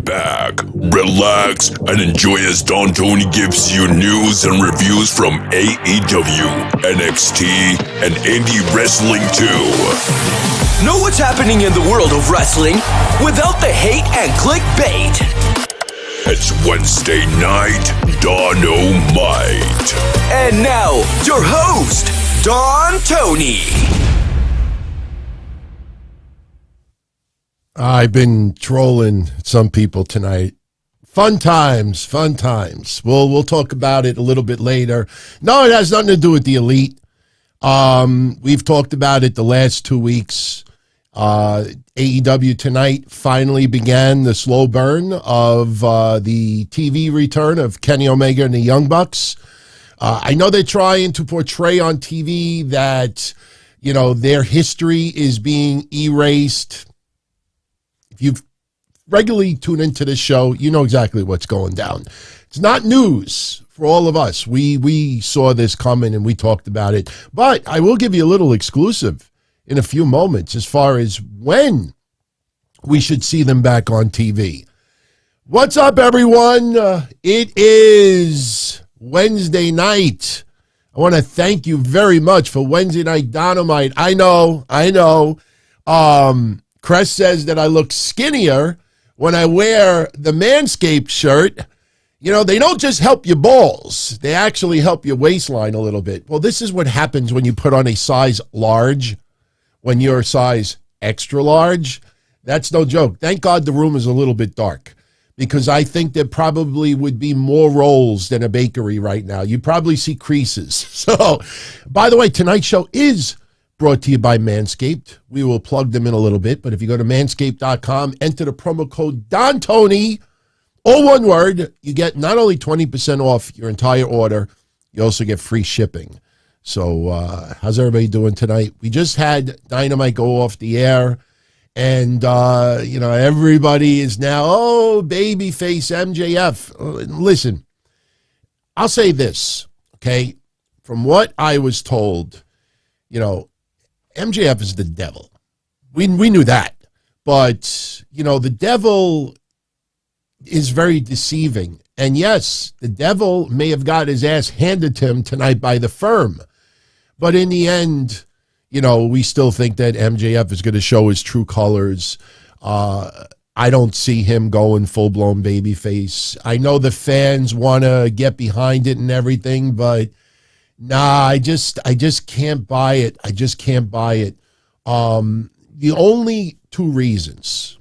back, relax, and enjoy as Don Tony gives you news and reviews from AEW, NXT, and Indie Wrestling 2. Know what's happening in the world of wrestling without the hate and clickbait. It's Wednesday night, Don-O-Mite. And now, your host, Don Tony. I've been trolling some people tonight. Fun times, fun times. We'll talk about it a little bit later. No, it has nothing to do with the Elite. We've talked about it the last 2 weeks. AEW tonight finally began the slow burn of the TV return of Kenny Omega and the Young Bucks. I know they're trying to portray on TV that, you know, their history is being erased. If you've regularly tuned into this show, you know exactly what's going down. It's not news for all of us. We saw this coming and we talked about it. But I will give you a little exclusive in a few moments as far as when we should see them back on TV. What's up, everyone? It is Wednesday night. I want to thank you very much for Wednesday Night Dynamite. I know. Crest says that I look skinnier when I wear the Manscaped shirt. You know, they don't just help your balls. They actually help your waistline a little bit. Well, this is what happens when you put on a size large, when you're a size extra large. That's no joke. Thank God the room is a little bit dark, because I think there probably would be more rolls than a bakery right now. You probably see creases. So, by the way, tonight's show is brought to you by Manscaped. We will plug them in a little bit, but if you go to manscaped.com, enter the promo code DONTONY, all one word, you get not only 20% off your entire order, you also get free shipping. So how's everybody doing tonight? We just had Dynamite go off the air, and, you know, everybody is now, oh, babyface MJF. Listen, I'll say this, okay? From what I was told, you know, MJF is the devil. We knew that. But, you know, the devil is very deceiving. And yes, the devil may have got his ass handed to him tonight by the Firm. But in the end, you know, we still think that MJF is going to show his true colors. I don't see him going full-blown babyface. I know the fans want to get behind it and everything, but nah, I just can't buy it. I just can't buy it. The only two reasons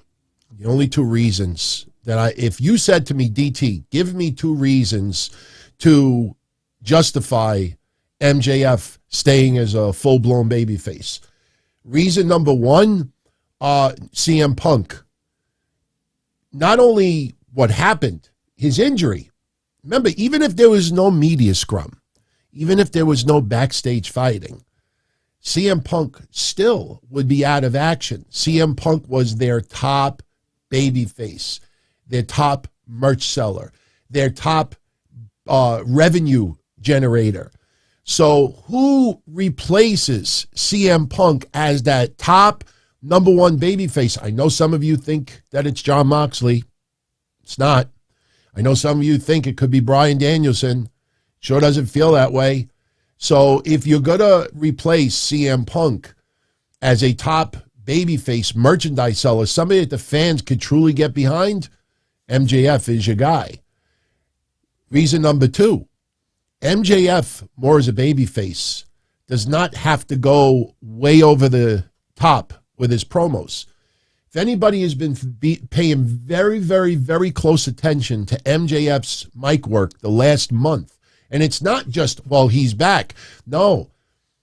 that if you said to me, DT, give me two reasons to justify MJF staying as a full-blown babyface. Reason number one, CM Punk. Not only what happened, his injury. Remember, even if there was no media scrum, even if there was no backstage fighting, CM Punk still would be out of action. CM Punk was their top babyface, their top merch seller, their top revenue generator. So who replaces CM Punk as that top number one babyface? I know some of you think that it's Jon Moxley. It's not. I know some of you think it could be Bryan Danielson. Sure doesn't feel that way. So if you're going to replace CM Punk as a top babyface merchandise seller, somebody that the fans could truly get behind, MJF is your guy. Reason number two, MJF, more as a babyface, does not have to go way over the top with his promos. If anybody has been paying very, very, very close attention to MJF's mic work the last month, and it's not just, well, he's back. No,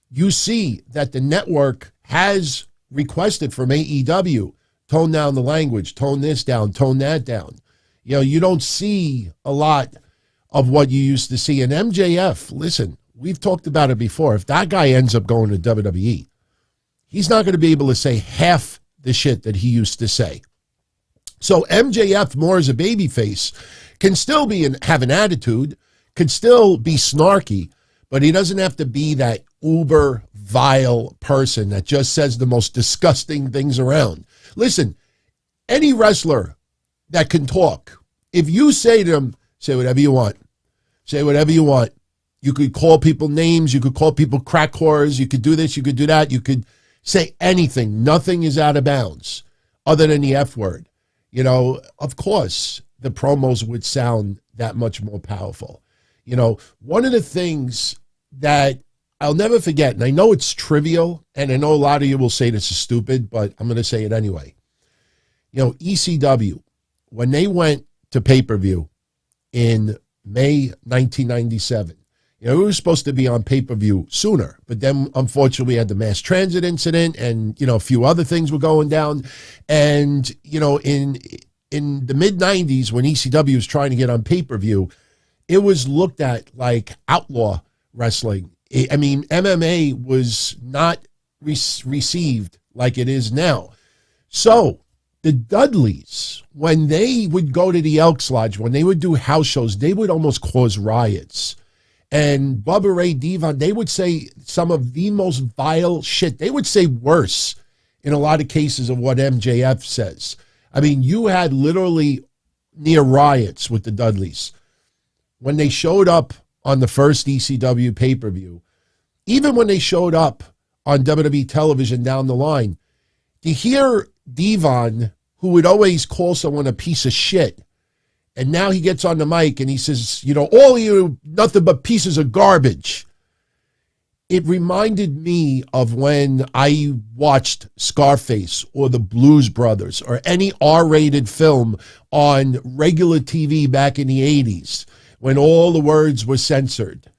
you see that the network has requested from AEW, tone down the language, tone this down, tone that down. You know, you don't see a lot of what you used to see. And MJF, listen, we've talked about it before. If that guy ends up going to WWE, he's not going to be able to say half the shit that he used to say. So MJF, more as a babyface, can still have an attitude, can still be snarky, but he doesn't have to be that uber vile person that just says the most disgusting things around. Listen, any wrestler that can talk. If you say to them, say whatever you want. Say whatever you want. You could call people names. You could call people crack whores. You could do this. You could do that. You could say anything. Nothing is out of bounds other than the F word. You know, of course, the promos would sound that much more powerful. You know, one of the things that I'll never forget, and I know it's trivial, and I know a lot of you will say this is stupid, but I'm going to say it anyway. You know, ECW, when they went to pay-per-view in May 1997, you know, it was supposed to be on pay-per-view sooner, but then unfortunately we had the mass transit incident and, you know, a few other things were going down. And, you know, in the mid-90s when ECW was trying to get on pay-per-view, it was looked at like outlaw wrestling. I mean, MMA was not received like it is now. So the Dudleys, when they would go to the Elks Lodge, when they would do house shows, they would almost cause riots. And Bubba Ray Devon, they would say some of the most vile shit. They would say worse in a lot of cases of what MJF says. I mean, you had literally near riots with the Dudleys. When they showed up on the first ECW pay-per-view, even when they showed up on WWE television down the line, to hear Devon, who would always call someone a piece of shit, and now he gets on the mic and he says, you know, all of you, nothing but pieces of garbage. It reminded me of when I watched Scarface or the Blues Brothers or any R-rated film on regular TV back in the 80s when all the words were censored.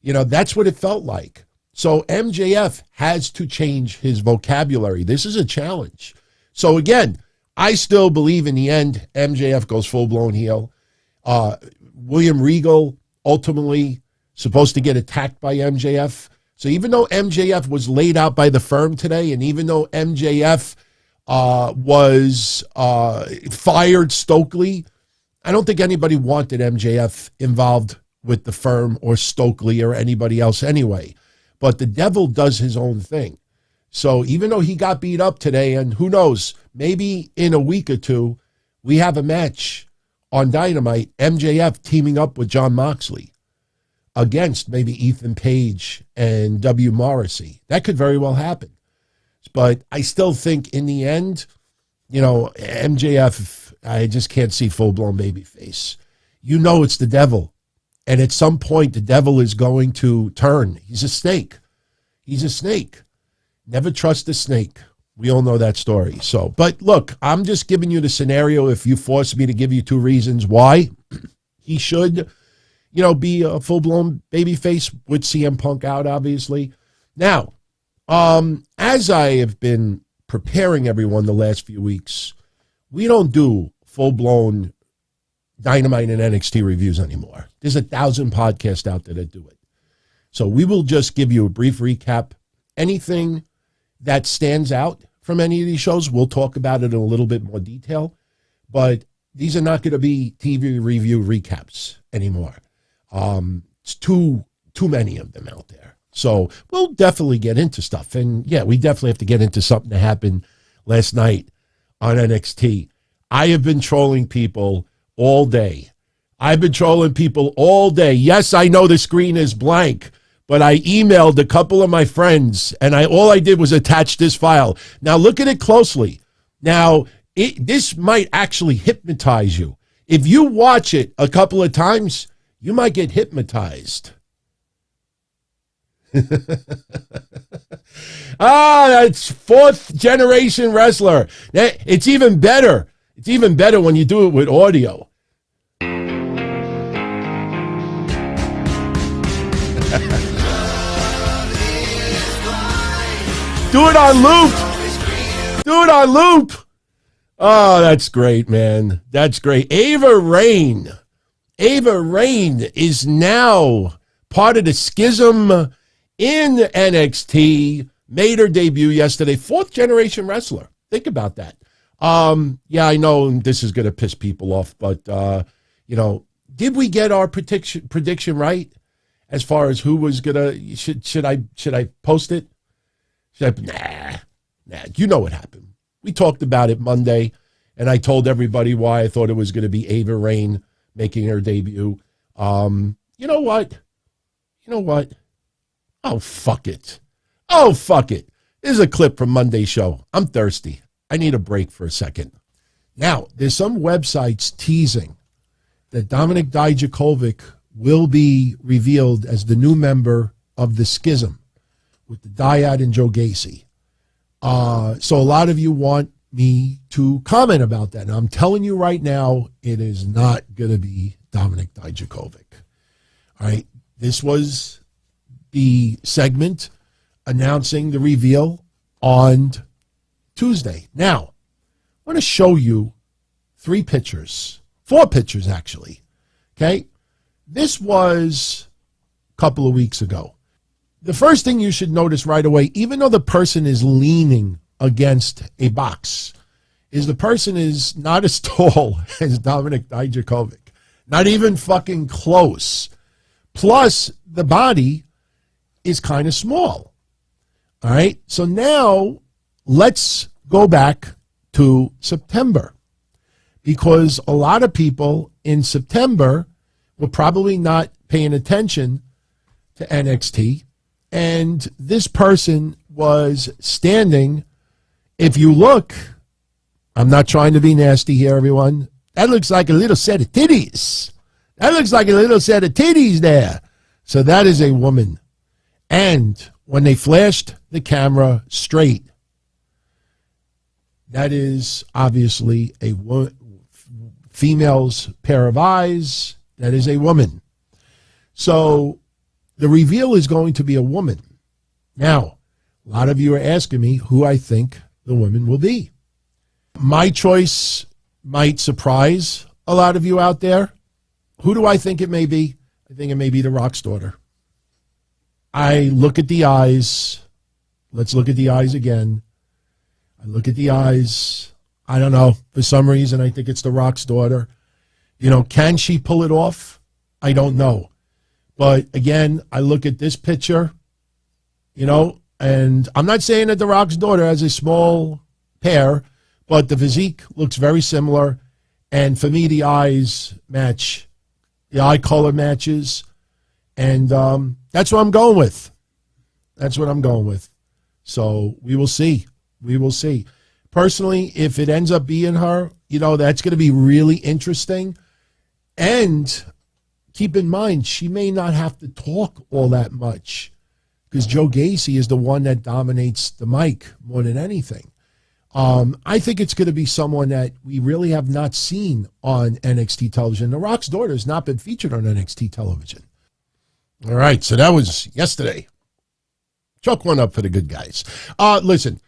You know, that's what it felt like. So MJF has to change his vocabulary. This is a challenge. So again, I still believe in the end, MJF goes full-blown heel. William Regal ultimately supposed to get attacked by MJF. So even though MJF was laid out by the firm today, and even though MJF was fired Stokely, I don't think anybody wanted MJF involved with the firm or Stokely or anybody else anyway. But the devil does his own thing. So even though he got beat up today, and who knows, maybe in a week or two, we have a match on Dynamite, MJF teaming up with Jon Moxley against maybe Ethan Page and W. Morrissey. That could very well happen. But I still think in the end, you know, MJF, I just can't see full-blown babyface. You know it's the devil. And at some point, the devil is going to turn. He's a snake. He's a snake. Never trust a snake. We all know that story. So, but look, I'm just giving you the scenario. If you force me to give you two reasons why he should, you know, be a full-blown babyface with CM Punk out, obviously. Now, as I have been preparing everyone the last few weeks, we don't do full-blown Dynamite and NXT reviews anymore. There's 1,000 podcasts out there that do it. So we will just give you a brief recap. Anything that stands out from any of these shows, we'll talk about it in a little bit more detail. But these are not going to be TV review recaps anymore. It's too many of them out there. So we'll definitely get into stuff. And yeah, we definitely have to get into something that happened last night on NXT. I have been trolling people all day. I've been trolling people all day. Yes, I know the screen is blank, but I emailed a couple of my friends, and all I did was attach this file. Now, look at it closely. Now, this might actually hypnotize you. If you watch it a couple of times, you might get hypnotized. That's fourth-generation wrestler. It's even better. It's even better when you do it with audio. Do it on loop. Do it on loop. Oh, that's great, man. That's great. Ava Raine. Ava Raine is now part of the Schism in NXT. Made her debut yesterday. Fourth-generation wrestler. Think about that. Yeah, I know this is going to piss people off, but, you know, did we get our prediction right as far as who was going to, should I post it? Nah, you know what happened. We talked about it Monday, And I told everybody why I thought it was going to be Ava Raine making her debut. You know what? Oh, fuck it. Here's a clip from Monday's show. I'm thirsty. I need a break for a second. Now, there's some websites teasing that Dominik Dijakovic will be revealed as the new member of the Schism with the Dyad and Joe Gacy. So a lot of you want me to comment about that. And I'm telling you right now, it is not going to be Dominik Dijakovic. All right. This was the segment announcing the reveal on Tuesday. Now, I want to show you 4 pictures actually. Okay. This was a couple of weeks ago. The first thing you should notice right away, even though the person is leaning against a box, is the person is not as tall as Dominik Dijakovic. Not even fucking close. Plus, the body is kind of small. All right? So now, let's go back to September. Because a lot of people in September were probably not paying attention to NXT. And this person was standing. If you look, I'm not trying to be nasty here, everyone. That looks like a little set of titties. There. So that is a woman. And when they flashed the camera straight, that is obviously a female's pair of eyes. That is a woman. So the reveal is going to be a woman. Now, a lot of you are asking me who I think the woman will be. My choice might surprise a lot of you out there. Who do I think it may be? I think it may be The Rock's daughter. I look at the eyes. Let's look at the eyes again. I look at the eyes. I don't know. For some reason, I think it's The Rock's daughter. You know, can she pull it off? I don't know. But again, I look at this picture, you know, and I'm not saying that The Rock's daughter has a small pair, but the physique looks very similar. And for me, the eyes match. The eye color matches. And that's what I'm going with. So we will see. Personally, if it ends up being her, you know, that's going to be really interesting. And keep in mind, she may not have to talk all that much because Joe Gacy is the one that dominates the mic more than anything. I think it's going to be someone that we really have not seen on NXT television. The Rock's daughter has not been featured on NXT television. All right, so that was yesterday. Chalk one up for the good guys. Listen,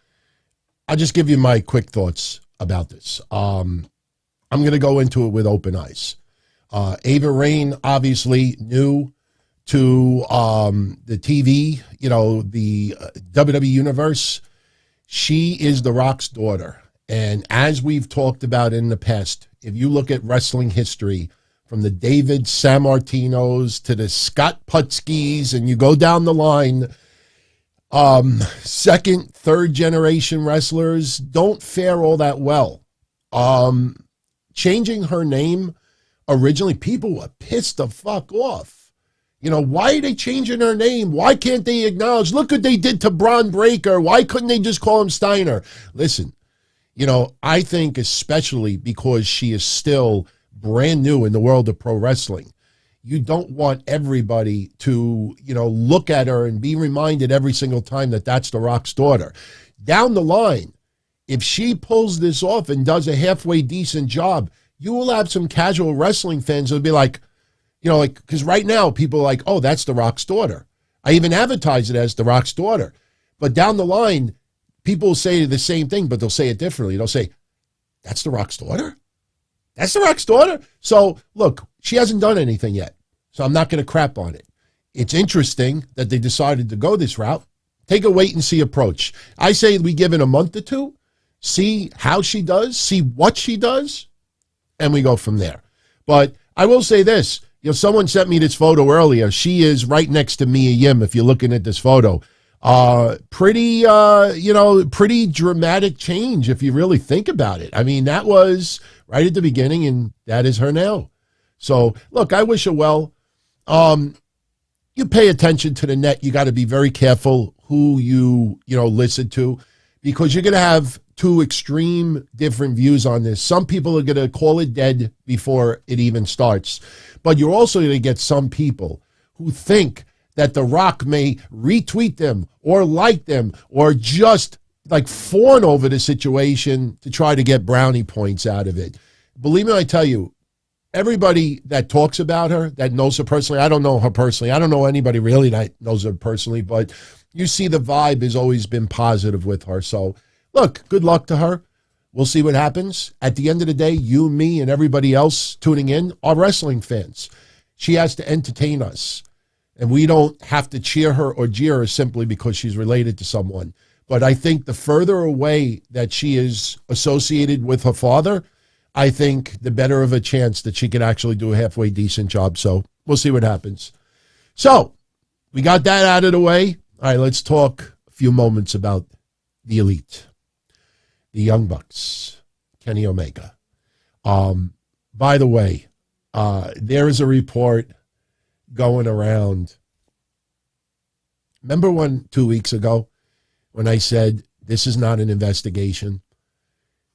I'll just give you my quick thoughts about this. I'm going to go into it with open eyes. Ava Raine, obviously new to the TV, you know, the WWE Universe. She is The Rock's daughter. And as we've talked about in the past, if you look at wrestling history, from the David Sammartinos to the Scott Putskis, and you go down the line, second, third generation wrestlers don't fare all that well. Changing her name, originally, people were pissed the fuck off. You know, why are they changing her name? Why can't they acknowledge? Look what they did to Braun Breaker. Why couldn't they just call him Steiner? Listen, you know, I think especially because she is still brand new in the world of pro wrestling, you don't want everybody to, you know, look at her and be reminded every single time that that's The Rock's daughter. Down the line, if she pulls this off and does a halfway decent job, you will have some casual wrestling fans who'll be like, you know, like, because right now people are like, oh, that's The Rock's daughter. I even advertise it as The Rock's daughter. But down the line, people will say the same thing, but they'll say it differently. They'll say, that's The Rock's daughter? That's The Rock's daughter? So, look, she hasn't done anything yet. So I'm not going to crap on it. It's interesting that they decided to go this route. Take a wait-and-see approach. I say we give it a month or two, see how she does, see what she does, and we go from there. But I will say this. You know, someone sent me this photo earlier. She is right next to Mia Yim, if you're looking at this photo. Pretty dramatic change if you really think about it. I mean, that was right at the beginning, and that is her now. So, look, I wish her well. You pay attention to the net. You got to be very careful who you listen to, because you're going to have two extreme different views on this. Some people are going to call it dead before it even starts. But you're also going to get some people who think that The Rock may retweet them or like them or just like fawn over the situation to try to get brownie points out of it. Believe me, I tell you, everybody that talks about her, that knows her personally, I don't know her personally. I don't know anybody really that knows her personally, but you see the vibe has always been positive with her. So, look, good luck to her. We'll see what happens. At the end of the day, you, me, and everybody else tuning in are wrestling fans. She has to entertain us. And we don't have to cheer her or jeer her simply because she's related to someone. But I think the further away that she is associated with her father, I think the better of a chance that she can actually do a halfway decent job. So we'll see what happens. So we got that out of the way. All right, let's talk a few moments about the Elite, the Young Bucks, Kenny Omega. By the way, there is a report going around. Remember 2 weeks ago when I said this is not an investigation?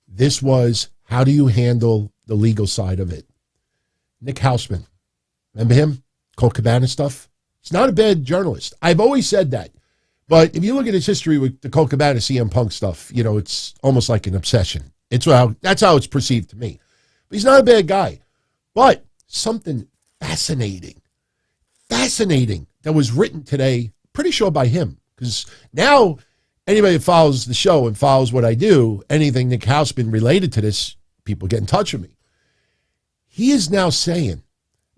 This was, how do you handle the legal side of it? Nick Hausman, remember him? Colt Cabana stuff? He's not a bad journalist. I've always said that. But if you look at his history with the Colt Cabana CM Punk stuff, it's almost like an obsession. That's how it's perceived to me. But he's not a bad guy. But something fascinating that was written today, pretty sure by him. Because now anybody that follows the show and follows what I do, anything Nick Hausman related to this, people get in touch with me. He is now saying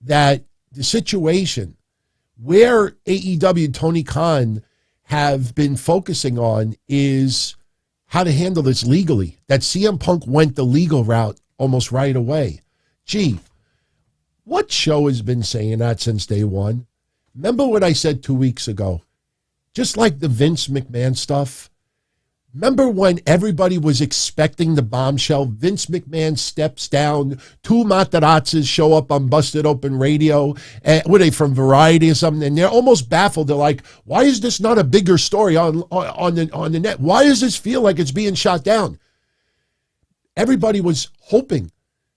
that the situation where AEW Tony Khan have been focusing on is how to handle this legally. That CM Punk went the legal route almost right away. Gee, what show has been saying that since day one? Remember what I said 2 weeks ago? Just like the Vince McMahon stuff. Remember when everybody was expecting the bombshell? Vince McMahon steps down, two Matarazzas show up on Busted Open Radio. Were they from Variety or something? And they're almost baffled. They're like, why is this not a bigger story on the net? Why does this feel like it's being shot down? Everybody was hoping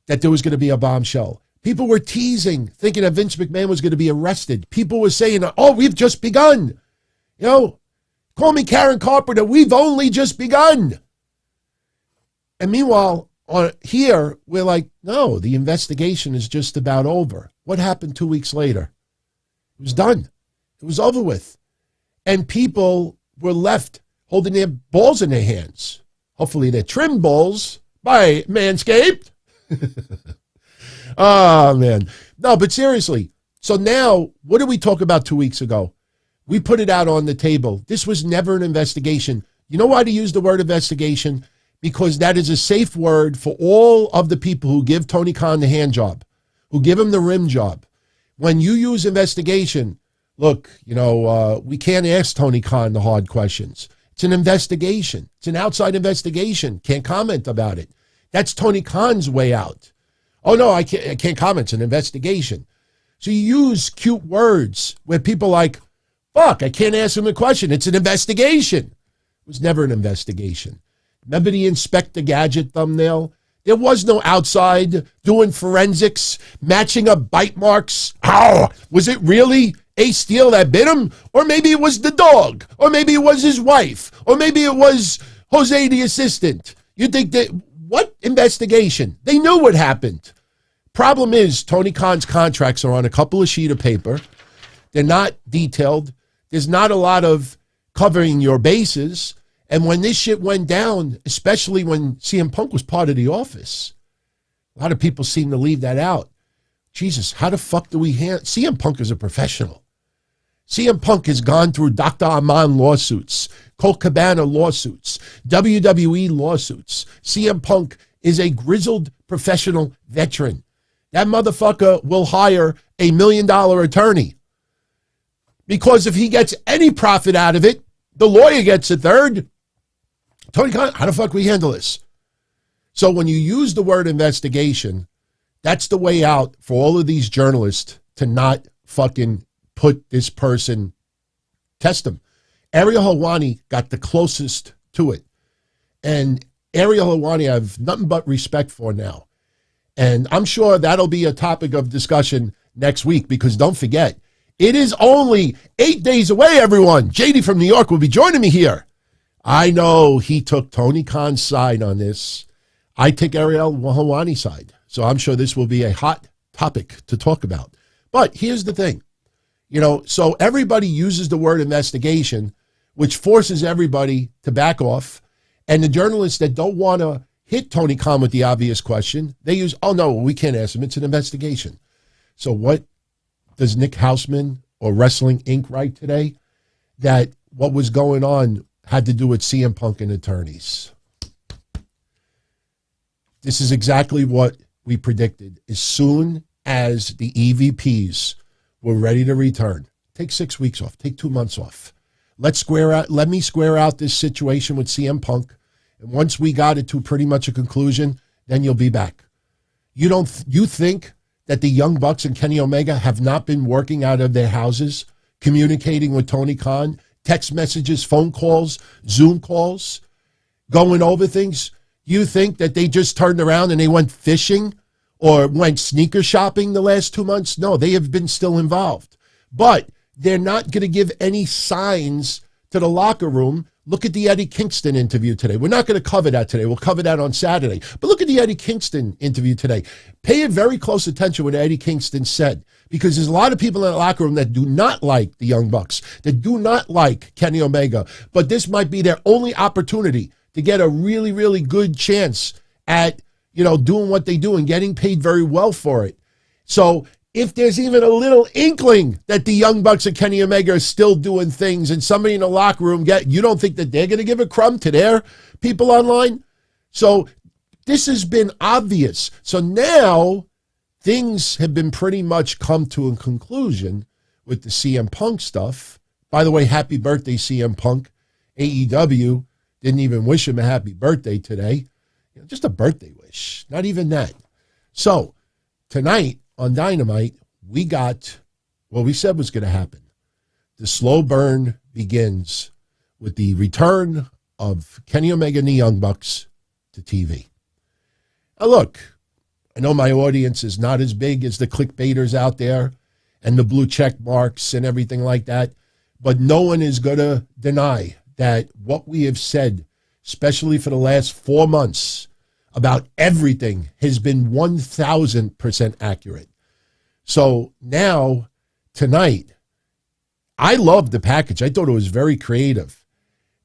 that there was going to be a bombshell. People were teasing, thinking that Vince McMahon was going to be arrested. People were saying, oh, we've just begun. Call me Karen Carpenter, we've only just begun. And meanwhile, here, we're like, no, the investigation is just about over. What happened 2 weeks later? It was done. It was over with. And people were left holding their balls in their hands. Hopefully they're trimmed balls by Manscaped. Oh, man. No, but seriously. So now, what did we talk about 2 weeks ago? We put it out on the table. This was never an investigation. You know why to use the word investigation? Because that is a safe word for all of the people who give Tony Khan the hand job, who give him the rim job. When you use investigation, look, we can't ask Tony Khan the hard questions. It's an investigation. It's an outside investigation. Can't comment about it. That's Tony Khan's way out. Oh, no, I can't comment. It's an investigation. So you use cute words where people like, fuck, I can't ask him a question. It's an investigation. It was never an investigation. Remember the Inspector Gadget thumbnail? There was no outside doing forensics, matching up bite marks. Ow! Was it really Ace Steel that bit him? Or maybe it was the dog. Or maybe it was his wife. Or maybe it was Jose the assistant. You think that, what investigation? They knew what happened. Problem is, Tony Khan's contracts are on a couple of sheets of paper. They're not detailed. There's not a lot of covering your bases. And when this shit went down, especially when CM Punk was part of the office, a lot of people seem to leave that out. Jesus, how the fuck do we handle? CM Punk is a professional. CM Punk has gone through Dr. Amann lawsuits, Colt Cabana lawsuits, WWE lawsuits. CM Punk is a grizzled professional veteran. That motherfucker will hire $1 million attorney. Because if he gets any profit out of it, The lawyer gets a third. Tony Khan, how the fuck we handle this? So when you use the word investigation, that's the way out for all of these journalists to not fucking put this person, test him. Ariel Helwani got the closest to it. And Ariel Helwani I have nothing but respect for now. And I'm sure that'll be a topic of discussion next week, because don't forget, it is only 8 days away, everyone. JD from New York will be joining me here. I know he took Tony Khan's side on this. I take Ariel Helwani's side. So I'm sure this will be a hot topic to talk about. But here's the thing. So everybody uses the word investigation, which forces everybody to back off. And the journalists that don't want to hit Tony Khan with the obvious question, they use, oh, no, we can't ask him. It's an investigation. So what does Nick Hausman or Wrestling Inc. write today? That what was going on had to do with CM Punk and attorneys. This is exactly what we predicted. As soon as the EVPs were ready to return, take 6 weeks off, take 2 months off. Let me square out this situation with CM Punk. And once we got it to pretty much a conclusion, then you'll be back. You think that the Young Bucks and Kenny Omega have not been working out of their houses, communicating with Tony Khan, text messages, phone calls, Zoom calls, going over things? You think that they just turned around and they went fishing or went sneaker shopping the last 2 months? No, they have been still involved. But they're not going to give any signs to the locker room. Look at the Eddie Kingston interview today. We're not going to cover that today. We'll cover that on Saturday. But look at the Eddie Kingston interview today. Pay very close attention to what Eddie Kingston said, because there's a lot of people in the locker room that do not like the Young Bucks, that do not like Kenny Omega. But this might be their only opportunity to get a really, really good chance at, doing what they do and getting paid very well for it. So if there's even a little inkling that the Young Bucks and Kenny Omega are still doing things, and somebody in the locker room you don't think that they're going to give a crumb to their people online? So this has been obvious. So now things have been pretty much come to a conclusion with the CM Punk stuff. By the way, happy birthday, CM Punk. AEW didn't even wish him a happy birthday today. Just a birthday wish, not even that. So tonight on Dynamite, we got what we said was going to happen. The slow burn begins with the return of Kenny Omega and the Young Bucks to TV. Now look, I know my audience is not as big as the clickbaiters out there and the blue check marks and everything like that, but no one is going to deny that what we have said, especially for the last 4 months, about everything has been 1,000% accurate. So now, tonight, I loved the package. I thought it was very creative.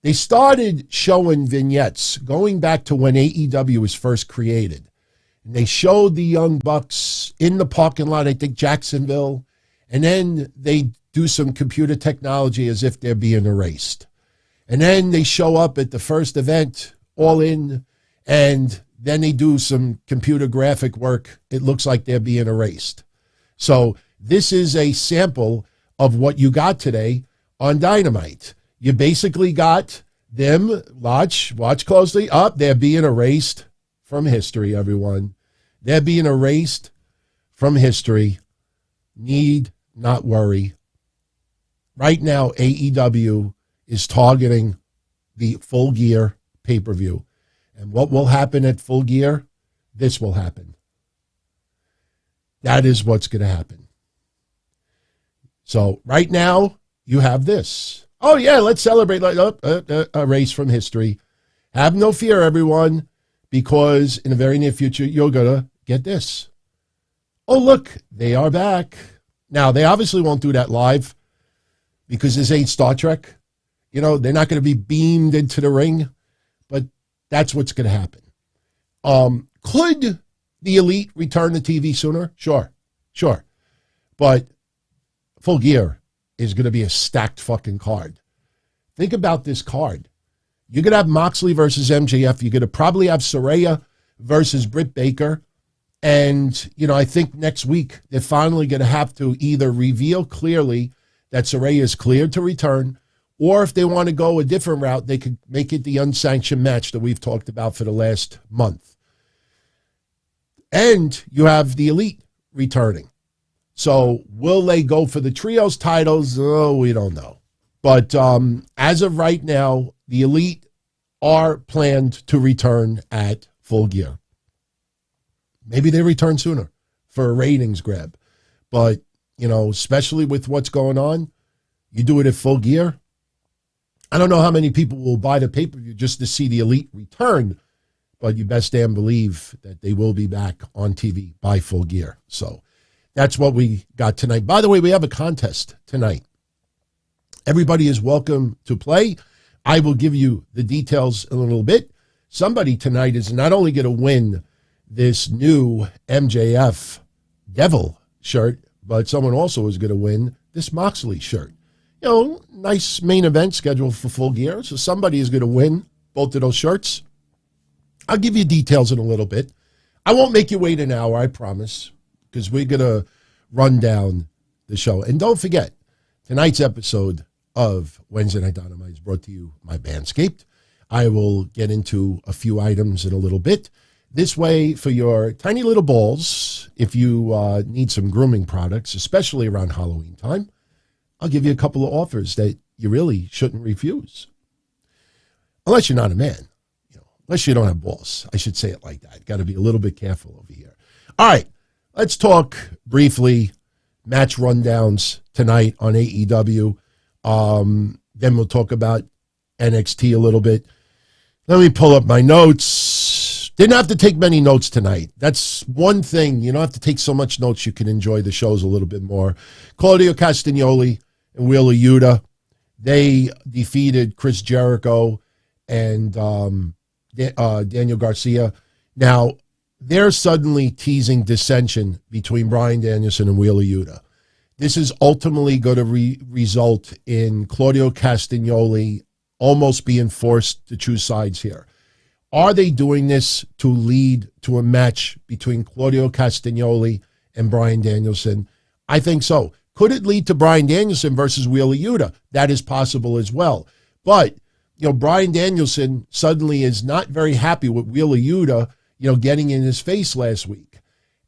They started showing vignettes going back to when AEW was first created. And they showed the Young Bucks in the parking lot, I think Jacksonville, and then they do some computer technology as if they're being erased. And then they show up at the first event, all in, and then they do some computer graphic work. It looks like they're being erased. So this is a sample of what you got today on Dynamite. You basically got them, watch closely, they're being erased from history, everyone. They're being erased from history. Need not worry. Right now, AEW is targeting the Full Gear pay-per-view. And what will happen at Full Gear? This will happen. That is what's going to happen. So right now, you have this. Oh, yeah, let's celebrate a race from history. Have no fear, everyone, because in the very near future, you're going to get this. Oh, look, they are back. Now, they obviously won't do that live because this ain't Star Trek. They're not going to be beamed into the ring, but that's what's going to happen. Could the Elite return to TV sooner? Sure. But Full Gear is going to be a stacked fucking card. Think about this card. You're going to have Moxley versus MJF. You're going to probably have Saraya versus Britt Baker. And, I think next week they're finally going to have to either reveal clearly that Saraya is cleared to return, Or if they want to go a different route, they could make it the unsanctioned match that we've talked about for the last month. And you have the Elite returning. So will they go for the trios titles? Oh, we don't know. But as of right now, the Elite are planned to return at Full Gear. Maybe they return sooner for a ratings grab. But, especially with what's going on, you do it at Full Gear. I don't know how many people will buy the pay-per-view just to see the Elite return, but you best damn believe that they will be back on TV by Full Gear. So that's what we got tonight. By the way, we have a contest tonight. Everybody is welcome to play. I will give you the details in a little bit. Somebody tonight is not only going to win this new MJF Devil shirt, but someone also is going to win this Moxley shirt. Nice main event scheduled for Full Gear. So somebody is going to win both of those shirts. I'll give you details in a little bit. I won't make you wait an hour, I promise, because we're going to run down the show. And don't forget, tonight's episode of Wednesday Night Dynamite is brought to you by Manscaped. I will get into a few items in a little bit. This way, for your tiny little balls, if you need some grooming products, especially around Halloween time, I'll give you a couple of offers that you really shouldn't refuse. Unless you're not a man. Unless you don't have balls. I should say it like that. Got to be a little bit careful over here. All right, let's talk briefly match rundowns tonight on AEW. Then we'll talk about NXT a little bit. Let me pull up my notes. Didn't have to take many notes tonight. That's one thing. You don't have to take so much notes. You can enjoy the shows a little bit more. Claudio Castagnoli and Wheeler Yuta, they defeated Chris Jericho and Daniel Garcia. Now, they're suddenly teasing dissension between Bryan Danielson and Wheeler Yuta. This is ultimately going to result in Claudio Castagnoli almost being forced to choose sides here. Are they doing this to lead to a match between Claudio Castagnoli and Bryan Danielson? I think so. Could it lead to Bryan Danielson versus Wheeler Yuta? That is possible as well. But, Bryan Danielson suddenly is not very happy with Wheeler Yuta, getting in his face last week.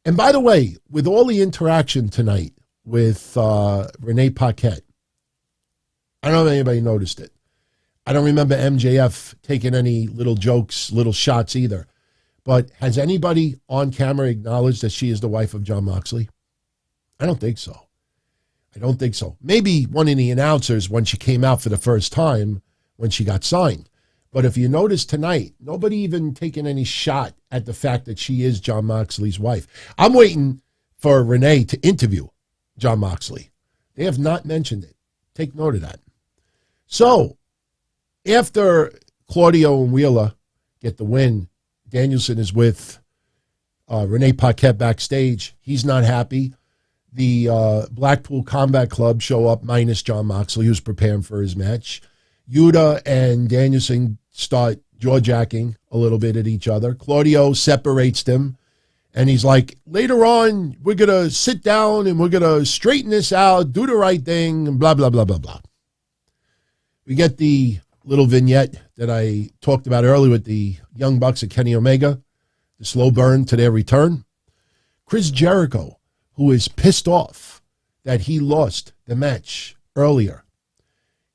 And by the way, with all the interaction tonight with Renee Paquette, I don't know if anybody noticed it. I don't remember MJF taking any little jokes, little shots either. But has anybody on camera acknowledged that she is the wife of Jon Moxley? I don't think so. Maybe one of the announcers when she came out for the first time when she got signed. But if you notice tonight, nobody even taking any shot at the fact that she is Jon Moxley's wife. I'm waiting for Renee to interview Jon Moxley. They have not mentioned it. Take note of that. So, after Claudio and Wheeler get the win, Danielson is with Renee Paquette backstage. He's not happy. The Blackpool Combat Club show up minus Jon Moxley, who's preparing for his match. Yuta and Danielson start jaw-jacking a little bit at each other. Claudio separates them, and he's like, later on, we're going to sit down and we're going to straighten this out, do the right thing, and blah, blah, blah, blah, blah. We get the little vignette that I talked about earlier with the Young Bucks and Kenny Omega, the slow burn to their return. Chris Jericho, who is pissed off that he lost the match earlier,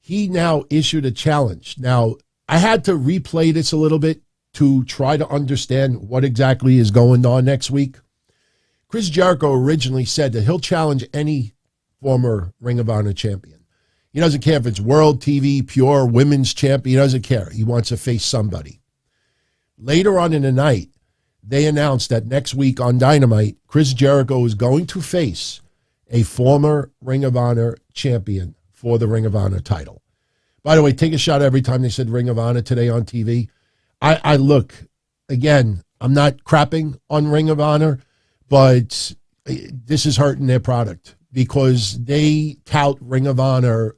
he now issued a challenge. Now, I had to replay this a little bit to try to understand what exactly is going on next week. Chris Jericho originally said that he'll challenge any former Ring of Honor champion. He doesn't care if it's World TV, Pure, Women's Champion. He doesn't care. He wants to face somebody. Later on in the night, they announced that next week on Dynamite, Chris Jericho is going to face a former Ring of Honor champion for the Ring of Honor title. By the way, take a shot every time they said Ring of Honor today on TV. I look, again, I'm not crapping on Ring of Honor, but this is hurting their product because they tout Ring of Honor.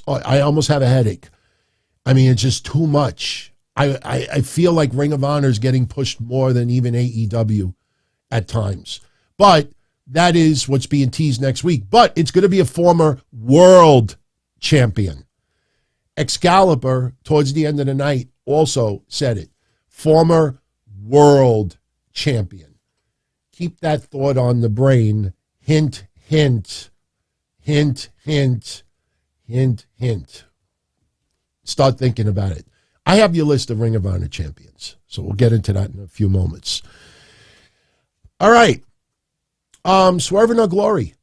I almost have a headache. I mean, it's just too much. I feel like Ring of Honor is getting pushed more than even AEW at times. But that is what's being teased next week. But it's going to be a former world champion. Excalibur, towards the end of the night, also said it. Former world champion. Keep that thought on the brain. Hint, hint, hint, hint, hint, hint. Start thinking about it. I have your list of Ring of Honor champions, so we'll get into that in a few moments. All right. Swerve in Our Glory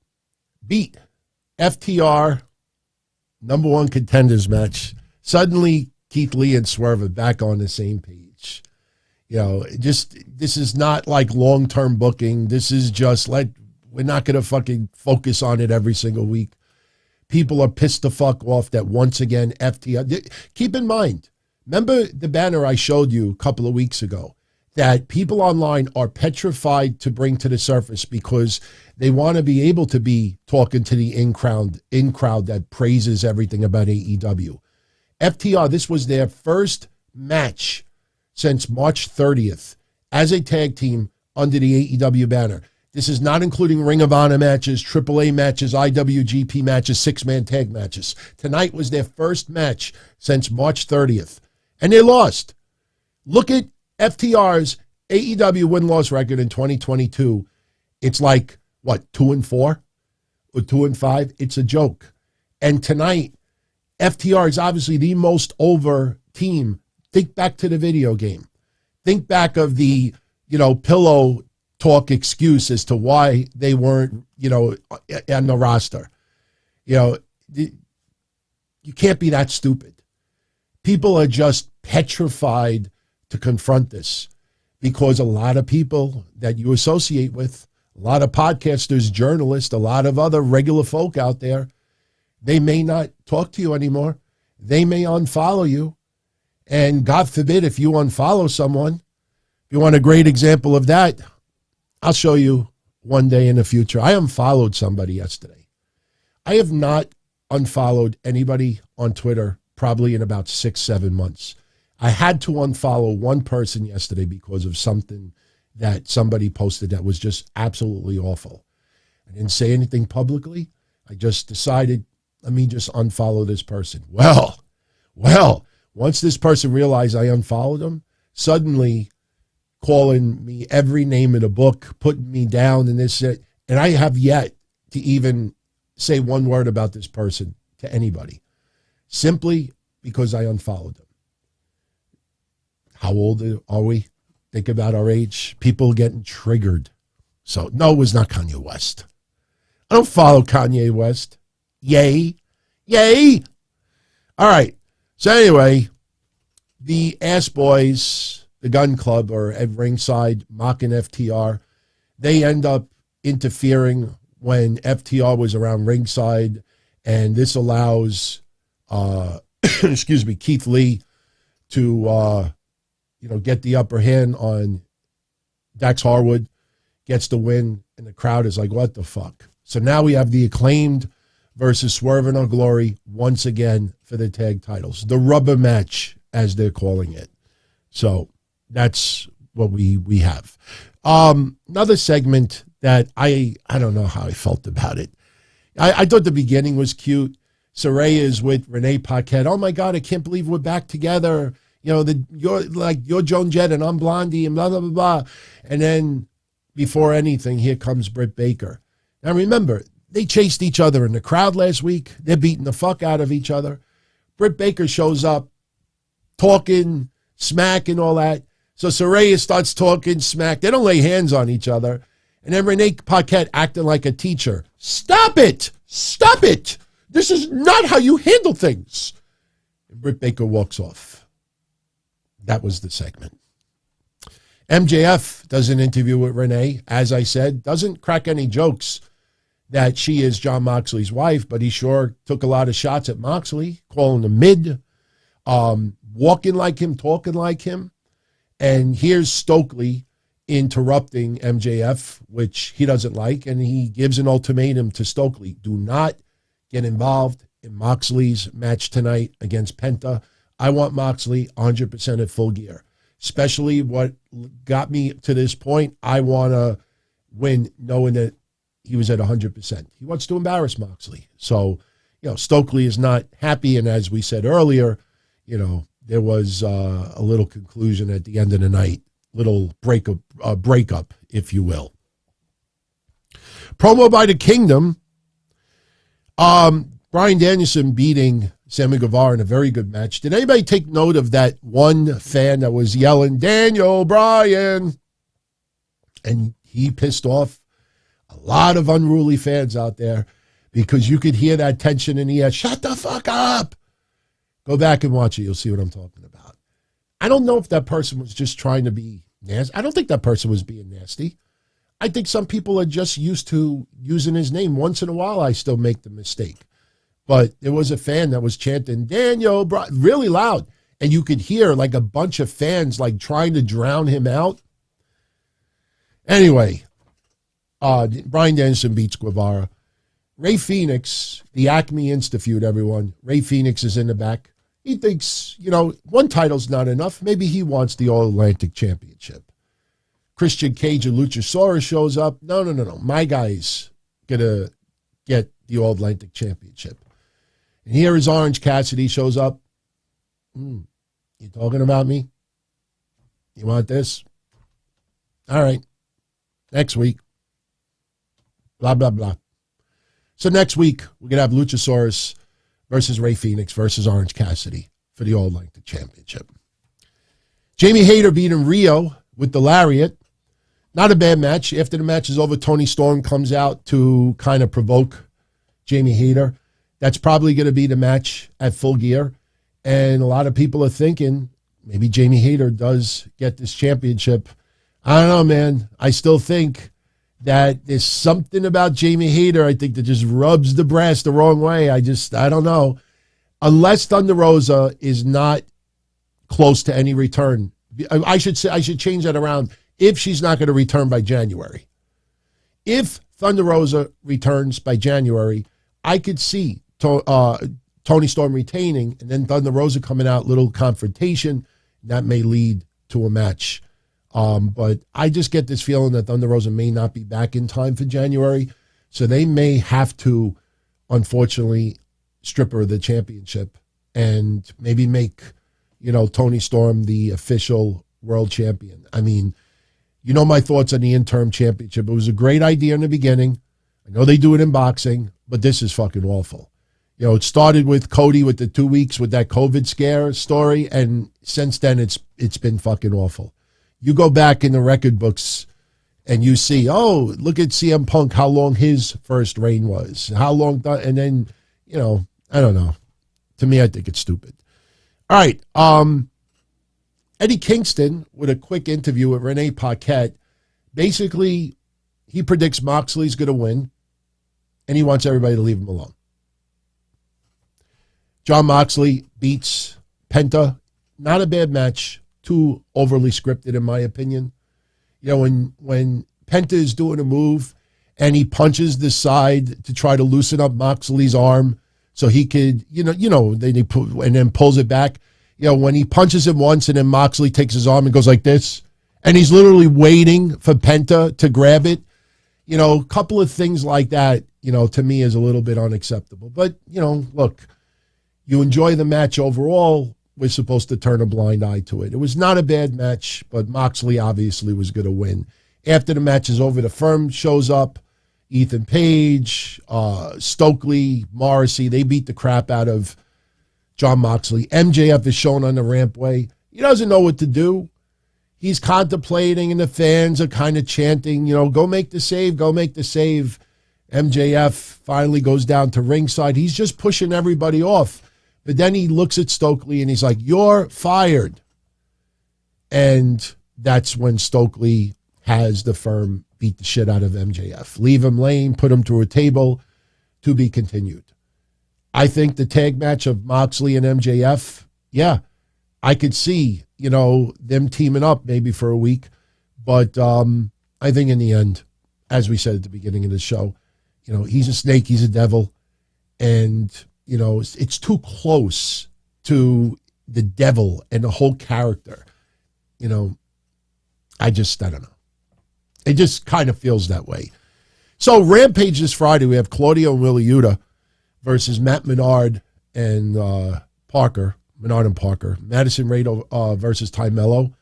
beat FTR #1 contenders match. Suddenly, Keith Lee and Swerve are back on the same page. You know, this is not like long-term booking. This is just we're not going to fucking focus on it every single week. People are pissed the fuck off that once again FTR. Keep in mind, remember the banner I showed you a couple of weeks ago that people online are petrified to bring to the surface because they want to be able to be talking to the in-crowd that praises everything about AEW. FTR, this was their first match since March 30th as a tag team under the AEW banner. This is not including Ring of Honor matches, AAA matches, IWGP matches, six-man tag matches. Tonight was their first match since March 30th, and they lost. Look at FTR's AEW win-loss record in 2022. It's like, what, 2-4 or 2-5? It's a joke. And tonight, FTR is obviously the most over team. Think back to the video game. Think back of the, pillow talk excuse as to why they weren't, on the roster. You can't be that stupid. People are just petrified to confront this because a lot of people that you associate with, a lot of podcasters, journalists, a lot of other regular folk out there, they may not talk to you anymore. They may unfollow you. And God forbid if you unfollow someone, if you want a great example of that, I'll show you one day in the future. I unfollowed somebody yesterday. I have not unfollowed anybody on Twitter probably in about 6-7 months. I had to unfollow one person yesterday because of something that somebody posted that was just absolutely awful. I didn't say anything publicly. I just decided, let me just unfollow this person. Well, once this person realized I unfollowed him, suddenly calling me every name in the book, putting me down and this, and I have yet to even say one word about this person to anybody, simply because I unfollowed them. How old are we? Think about our age. People getting triggered. So, no, it was not Kanye West. I don't follow Kanye West. Yay. All right. So anyway, the Ass Boys, the Gun Club, are at ringside mocking FTR. They end up interfering when FTR was around ringside, and this allows, Keith Lee to, get the upper hand on Dax Harwood, gets the win, and the crowd is like, what the fuck? So now we have the Acclaimed versus Swerve in Our Glory once again for the tag titles. The rubber match, as they're calling it. So that's what we have. Another segment that I don't know how I felt about it. I thought the beginning was cute. Saraya is with Renee Paquette. Oh my God, I can't believe we're back together. You're Joan Jett and I'm Blondie and blah, blah, blah, blah. And then before anything, here comes Britt Baker. Now remember, they chased each other in the crowd last week. They're beating the fuck out of each other. Britt Baker shows up talking smack and all that. So Saraya starts talking smack. They don't lay hands on each other. And then Renee Paquette acting like a teacher. Stop it! Stop it! This is not how you handle things. And Britt Baker walks off. That was the segment. MJF does an interview with Renee. As I said, doesn't crack any jokes that she is Jon Moxley's wife, but he sure took a lot of shots at Moxley, calling him mid, walking like him, talking like him. And here's Stokely interrupting MJF, which he doesn't like, and he gives an ultimatum to Stokely. Do not get involved in Moxley's match tonight against Penta. I want Moxley 100% at Full Gear, especially what got me to this point. I want to win knowing that he was at 100%. He wants to embarrass Moxley. So, Stokely is not happy. And as we said earlier, there was a little conclusion at the end of the night, little breakup, if you will. Promo by the Kingdom. Bryan Danielson beating Sammy Guevara in a very good match. Did anybody take note of that one fan that was yelling, Daniel Bryan? And he pissed off a lot of unruly fans out there because you could hear that tension in the air. Shut the fuck up. Go back and watch it. You'll see what I'm talking about. I don't know if that person was just trying to be nasty. I don't think that person was being nasty. I think some people are just used to using his name. Once in a while, I still make the mistake. But there was a fan that was chanting, Daniel, really loud. And you could hear like a bunch of fans like trying to drown him out. Anyway, Bryan Danielson beats Guevara. Ray Phoenix, the Acme Insta feud, everyone. Ray Phoenix is in the back. He thinks, one title's not enough. Maybe he wants the All-Atlantic Championship. Christian Cage and Luchasaurus shows up. No. My guy's going to get the All-Atlantic Championship. And here is Orange Cassidy shows up. You talking about me? You want this? All right. Next week. Blah, blah, blah. So next week, we're going to have Luchasaurus versus Ray Phoenix versus Orange Cassidy for the All-Atlantic Championship. Jamie Hayter beating Rio with the Lariat. Not a bad match. After the match is over, Tony Storm comes out to kind of provoke Jamie Hayter. That's probably going to be the match at Full Gear. And a lot of people are thinking maybe Jamie Hayter does get this championship. I don't know, man. I still think that there's something about Jamie Hayter, I think, that just rubs the brass the wrong way. I don't know. Unless Thunder Rosa is not close to any return. I should change that around. If she's not going to return by January. If Thunder Rosa returns by January, I could see Tony Storm retaining and then Thunder Rosa coming out, little confrontation. That may lead to a match. But I just get this feeling that Thunder Rosa may not be back in time for January. So they may have to, unfortunately, strip her of the championship and maybe make, Tony Storm the official world champion. I mean, my thoughts on the interim championship. It was a great idea in the beginning. I know they do it in boxing, but this is fucking awful. It started with Cody with the 2 weeks with that COVID scare story, and since then it's been fucking awful. You go back in the record books and you see, look at CM Punk, how long his first reign was. How long, and then, I don't know. To me, I think it's stupid. All right. Eddie Kingston, with a quick interview with Renee Paquette, basically, he predicts Moxley's going to win, and he wants everybody to leave him alone. Jon Moxley beats Penta. Not a bad match. Too overly scripted, in my opinion. When Penta is doing a move and he punches the side to try to loosen up Moxley's arm so he could, and then pulls it back. When he punches him once and then Moxley takes his arm and goes like this, and he's literally waiting for Penta to grab it. A couple of things like that, to me is a little bit unacceptable. But, look, you enjoy the match overall. We're supposed to turn a blind eye to it. It was not a bad match, but Moxley obviously was going to win. After the match is over, the firm shows up. Ethan Page, Stokely, Morrissey, they beat the crap out of Jon Moxley. MJF is shown on the rampway. He doesn't know what to do. He's contemplating, and the fans are kind of chanting, go make the save, go make the save. MJF finally goes down to ringside. He's just pushing everybody off. But then he looks at Stokely and he's like, you're fired. And that's when Stokely has the firm beat the shit out of MJF. Leave him lane, put him through a table, to be continued. I think the tag match of Moxley and MJF, I could see, them teaming up maybe for a week. But I think in the end, as we said at the beginning of the show, he's a snake, he's a devil. And it's too close to the devil and the whole character. I don't know. It just kind of feels that way. So Rampage this Friday, we have Claudio and Willa Yuta versus Matt Menard and Parker. Menard and Parker. Madison Rain versus Ty Mello.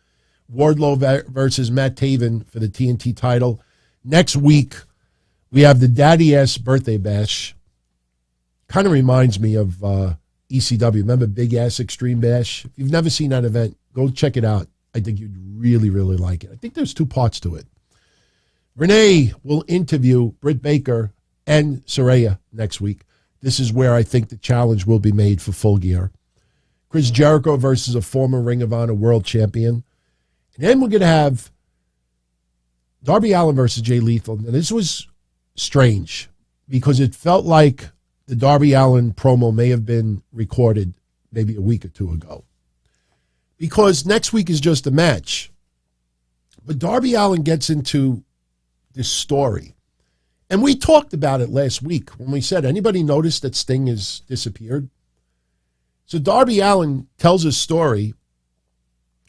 Wardlow versus Matt Taven for the TNT title. Next week, we have the Daddy Ass Birthday Bash. Kind of reminds me of ECW. Remember Big Ass Extreme Bash? If you've never seen that event, go check it out. I think you'd really, really like it. I think there's 2 parts to it. Renee will interview Britt Baker and Saraya next week. This is where I think the challenge will be made for Full Gear. Chris Jericho versus a former Ring of Honor world champion. And then we're going to have Darby Allin versus Jay Lethal. Now, this was strange because it felt like the Darby Allin promo may have been recorded maybe a week or 2 ago. Because next week is just a match. But Darby Allin gets into this story. And we talked about it last week when we said, anybody notice that Sting has disappeared? So Darby Allin tells a story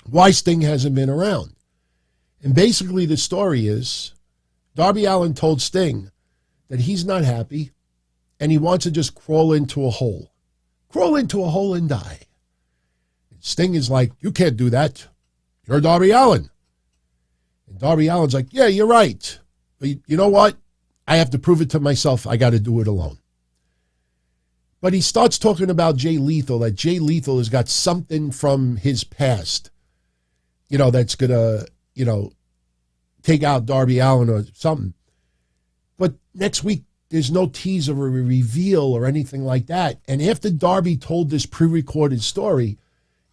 why Sting hasn't been around. And basically the story is Darby Allin told Sting that he's not happy and he wants to just crawl into a hole. Crawl into a hole and die. And Sting is like, you can't do that. You're Darby Allin. And Darby Allin's like, yeah, you're right. But you know what? I have to prove it to myself. I got to do it alone. But he starts talking about Jay Lethal, that Jay Lethal has got something from his past, that's going to, take out Darby Allin or something. But next week, there's no teaser or a reveal or anything like that. And after Darby told this pre-recorded story,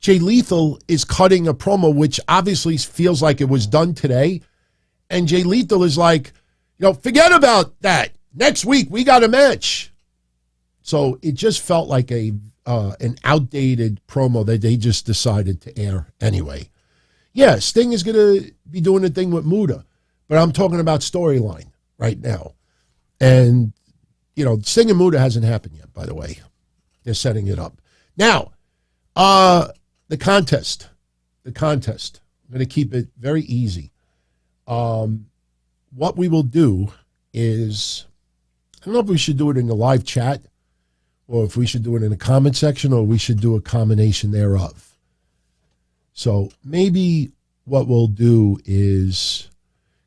Jay Lethal is cutting a promo, which obviously feels like it was done today. And Jay Lethal is like, forget about that. Next week, we got a match. So it just felt like an outdated promo that they just decided to air anyway. Yeah, Sting is going to be doing a thing with Muda, but I'm talking about storyline right now. And, Sting and Muda hasn't happened yet, by the way. They're setting it up. Now, the contest. I'm going to keep it very easy. What we will do is, I don't know if we should do it in the live chat or if we should do it in the comment section or we should do a combination thereof. So maybe what we'll do is,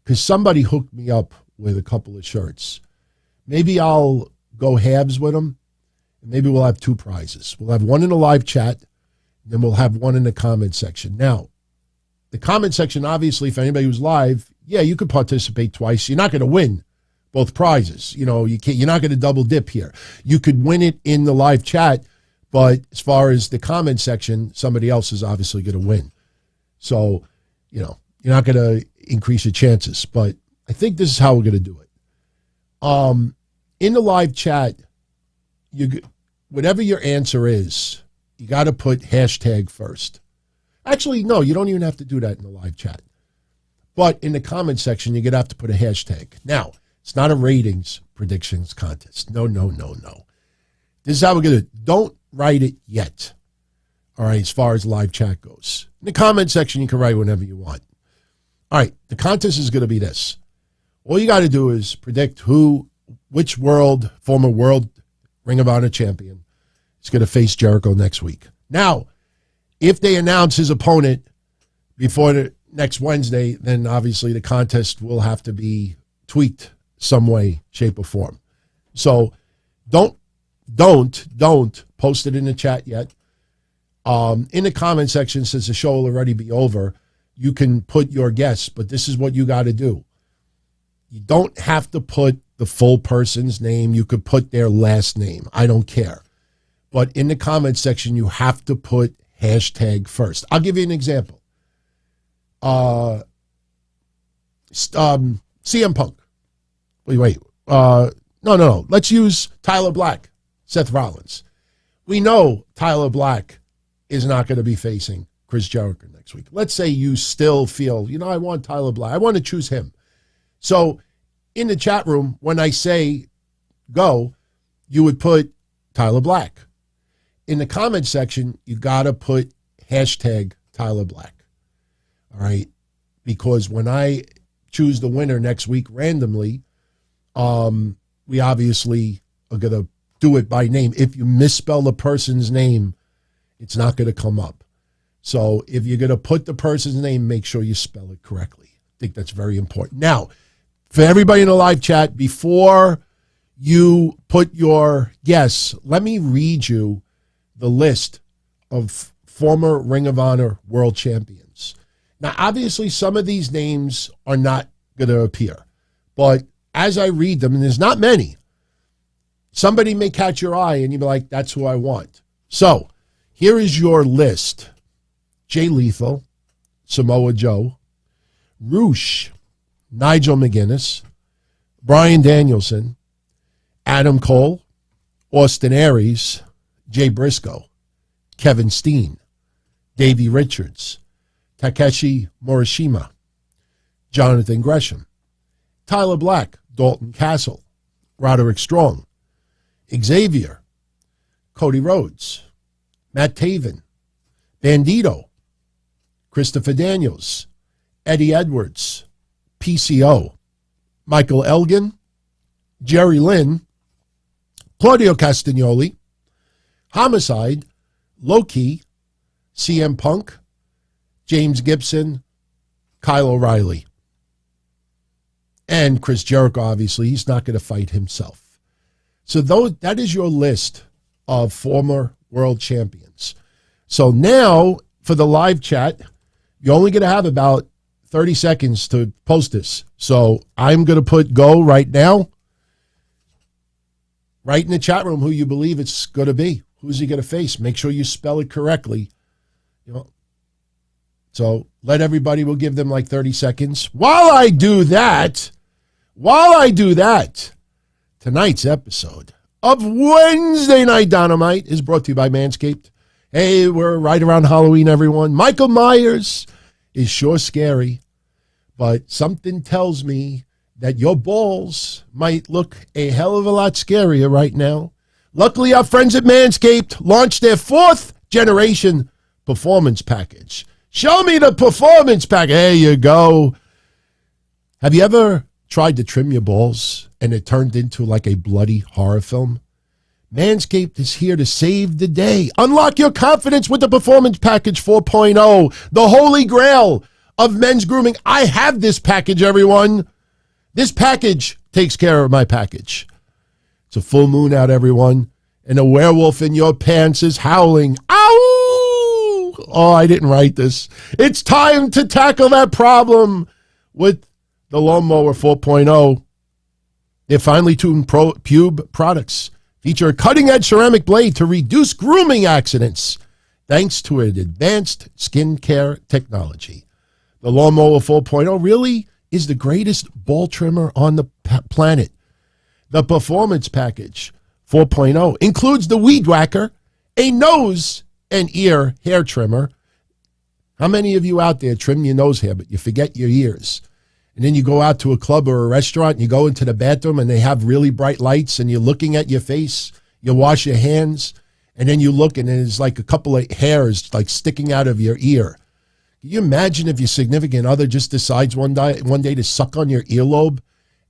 because somebody hooked me up with a couple of shirts, maybe I'll go halves with them, and maybe we'll have 2 prizes. We'll have one in the live chat, and then we'll have one in the comment section. Now, the comment section, obviously, if anybody who's live, yeah, you could participate twice. You're not going to win both prizes. You're not going to double dip here. You could win it in the live chat, but as far as the comment section, somebody else is obviously going to win. So, you're not going to increase your chances, but I think this is how we're going to do it. In the live chat, whatever your answer is, you got to put hashtag first. Actually, no, you don't even have to do that in the live chat. But in the comment section, you're going to have to put a hashtag. Now, it's not a ratings predictions contest. No. This is how we're going to, don't write it yet. All right, as far as live chat goes. In the comment section, you can write whenever you want. All right, the contest is going to be this. All you got to do is predict which former world Ring of Honor champion is going to face Jericho next week. Now, if they announce his opponent before the next Wednesday, then obviously the contest will have to be tweaked some way, shape, or form. So don't post it in the chat yet. In the comment section, since the show will already be over, you can put your guess, but this is what you got to do. You don't have to put the full person's name. You could put their last name. I don't care. But in the comment section, you have to put hashtag first. I'll give you an example. CM Punk. Wait. No. Let's use Tyler Black, Seth Rollins. We know Tyler Black is not going to be facing Chris Jericho next week. Let's say you still feel, I want Tyler Black. I want to choose him. So in the chat room, when I say go, you would put Tyler Black. In the comment section, you got to put hashtag Tyler Black. All right? Because when I choose the winner next week randomly, we obviously are going to do it by name. If you misspell the person's name, it's not going to come up. So if you're going to put the person's name, make sure you spell it correctly. I think that's very important. Now, for everybody in the live chat, before you put your guess, let me read you the list of former Ring of Honor world champions. Now, obviously, some of these names are not going to appear. But as I read them, and there's not many, somebody may catch your eye and you'll be like, that's who I want. So here is your list. Jay Lethal, Samoa Joe, Roosh, Nigel McGuinness, Bryan Danielson, Adam Cole, Austin Aries, Jay Briscoe, Kevin Steen, Davey Richards, Takeshi Morishima, Jonathan Gresham, Tyler Black, Dalton Castle, Roderick Strong, Xavier, Cody Rhodes, Matt Taven, Bandito, Christopher Daniels, Eddie Edwards, PCO, Michael Elgin, Jerry Lynn, Claudio Castagnoli, Homicide, Low-Key, CM Punk, James Gibson, Kyle O'Reilly. And Chris Jericho, obviously, he's not going to fight himself. So that is your list of former world champions. So now, for the live chat, you're only going to have about 30 seconds to post this. So I'm going to put go right now. Write in the chat room who you believe it's going to be. Who's he going to face? Make sure you spell it correctly. So let everybody, we'll give them like 30 seconds. While I do that, tonight's episode of Wednesday Night Dynamite is brought to you by Manscaped. Hey, we're right around Halloween, everyone. Michael Myers is sure scary, but something tells me that your balls might look a hell of a lot scarier right now. Luckily, our friends at Manscaped launched their 4th generation performance package. Show me the performance package. There you go. Have you ever tried to trim your balls and it turned into like a bloody horror film? Manscaped is here to save the day. Unlock your confidence with the Performance Package 4.0, the holy grail of men's grooming. I have this package, everyone. This package takes care of my package. It's a full moon out, everyone, and a werewolf in your pants is howling. Ow! Oh, I didn't write this. It's time to tackle that problem with the Lawnmower 4.0. Their finely tuned pube products feature a cutting-edge ceramic blade to reduce grooming accidents thanks to an advanced skincare technology. The Lawnmower 4.0 really is the greatest ball trimmer on the planet. The Performance Package 4.0 includes the Weed Whacker, a nose and ear hair trimmer. How many of you out there trim your nose hair, but you forget your ears? And then you go out to a club or a restaurant and you go into the bathroom and they have really bright lights and you're looking at your face, you wash your hands, and then you look and there's like a couple of hairs like sticking out of your ear. Can you imagine if your significant other just decides one day to suck on your earlobe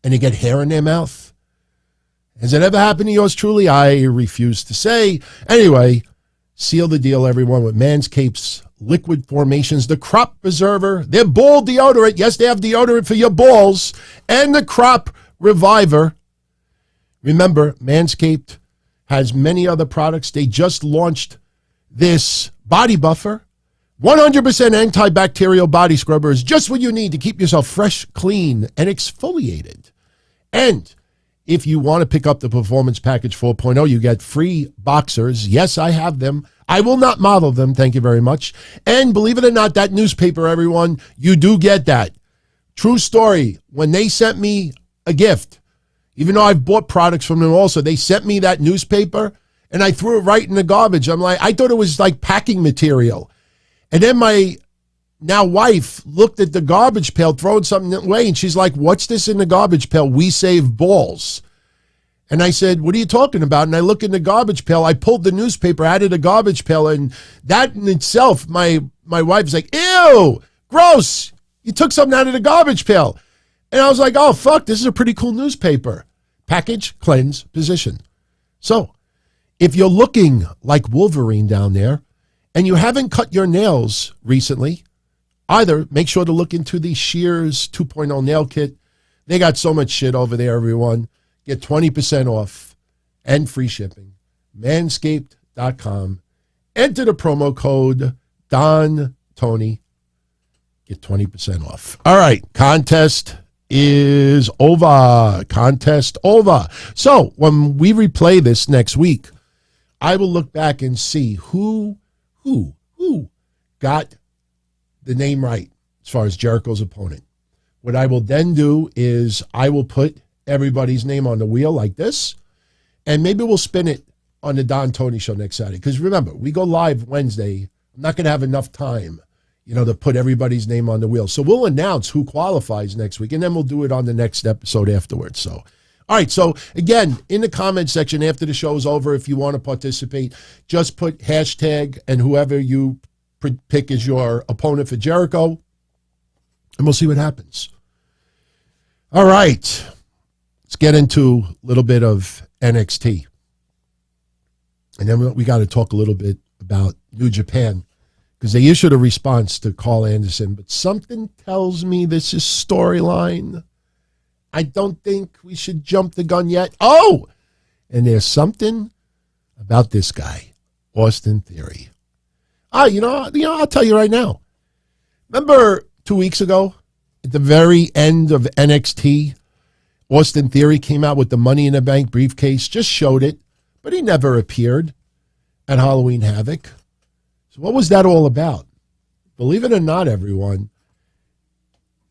and they get hair in their mouth? Has it ever happened to yours truly? I refuse to say. Anyway, seal the deal, everyone, with Manscaped's Liquid Formations, the Crop Preserver, their ball deodorant. Yes, they have deodorant for your balls, and the Crop Reviver. Remember, Manscaped has many other products. They just launched this body buffer. 100% antibacterial body scrubber is just what you need to keep yourself fresh, clean, and exfoliated. And if you want to pick up the Performance Package 4.0, you get free boxers. Yes, I have them. I will not model them, thank you very much. And believe it or not, that newspaper, everyone, you do get that. True story. When they sent me a gift, even though I've bought products from them also, they sent me that newspaper, and I threw it right in the garbage. I thought it was like packing material. And then my now wife looked at the garbage pail, throwing something away, and she's like, what's this in the garbage pail? We save balls. And I said, what are you talking about? And I look in the garbage pail. I pulled the newspaper out of the garbage pail, and that in itself, my wife's like, ew, gross. You took something out of the garbage pail. And I was like, oh, fuck, this is a pretty cool newspaper. Package, cleanse, position. So If you're looking like Wolverine down there and you haven't cut your nails recently, either make sure to look into the Shears 2.0 nail kit. They got so much shit over there, everyone. Get 20% off and free shipping. Manscaped.com. Enter the promo code DONTONY. Get 20% off. All right, contest is over. Contest over. So when we replay this next week, I will look back and see who got the name right as far as Jericho's opponent. What I will then do is I will put everybody's name on the wheel like this, and maybe we'll spin it on the Don Tony Show next Saturday. Because remember, we go live Wednesday. I'm not going to have enough time, to put everybody's name on the wheel. So we'll announce who qualifies next week, and then we'll do it on the next episode afterwards. So, all right. So again, in the comment section after the show is over, if you want to participate, just put hashtag and whoever you pick as your opponent for Jericho, and we'll see what happens. All right. Let's get into a little bit of NXT. And then we got to talk a little bit about New Japan, because they issued a response to Karl Anderson, but something tells me this is storyline. I don't think we should jump the gun yet. Oh, and there's something about this guy, Austin Theory. I'll tell you right now. Remember 2 weeks ago, at the very end of NXT, Austin Theory came out with the Money in the Bank briefcase, just showed it, but he never appeared at Halloween Havoc. So what was that all about? Believe it or not, everyone,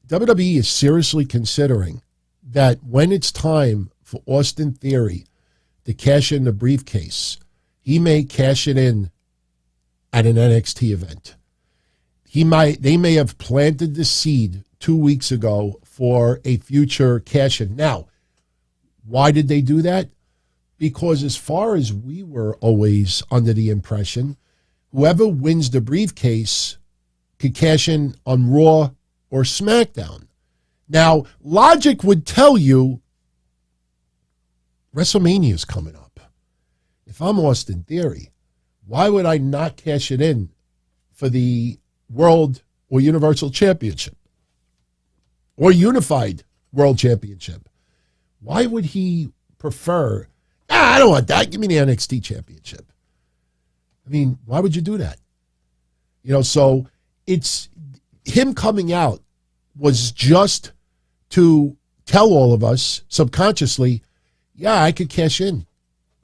WWE is seriously considering that when it's time for Austin Theory to cash in the briefcase, he may cash it in at an NXT event. They may have planted the seed 2 weeks ago for a future cash-in. Now, why did they do that? Because as far as we were always under the impression, whoever wins the briefcase could cash in on Raw or SmackDown. Now, logic would tell you WrestleMania is coming up. If I'm Austin Theory, why would I not cash it in for the World or Universal Championship or Unified World Championship? Why would he prefer, I don't want that, give me the NXT Championship? I mean, why would you do that? So it's him coming out was just to tell all of us subconsciously, yeah, I could cash in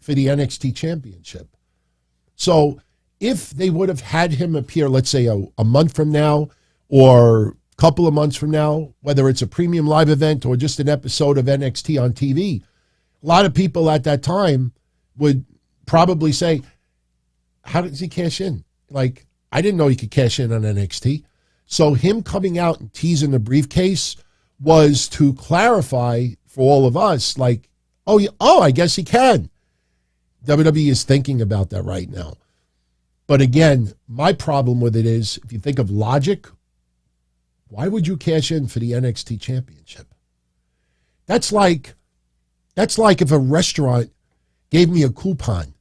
for the NXT Championship. So if they would have had him appear, let's say a month from now or a couple of months from now, whether it's a premium live event or just an episode of NXT on TV, a lot of people at that time would probably say, how does he cash in? Like, I didn't know he could cash in on NXT. So him coming out and teasing the briefcase was to clarify for all of us, like, I guess he can. WWE is thinking about that right now. But again, my problem with it is, if you think of logic, why would you cash in for the NXT Championship? That's like if a restaurant gave me a coupon.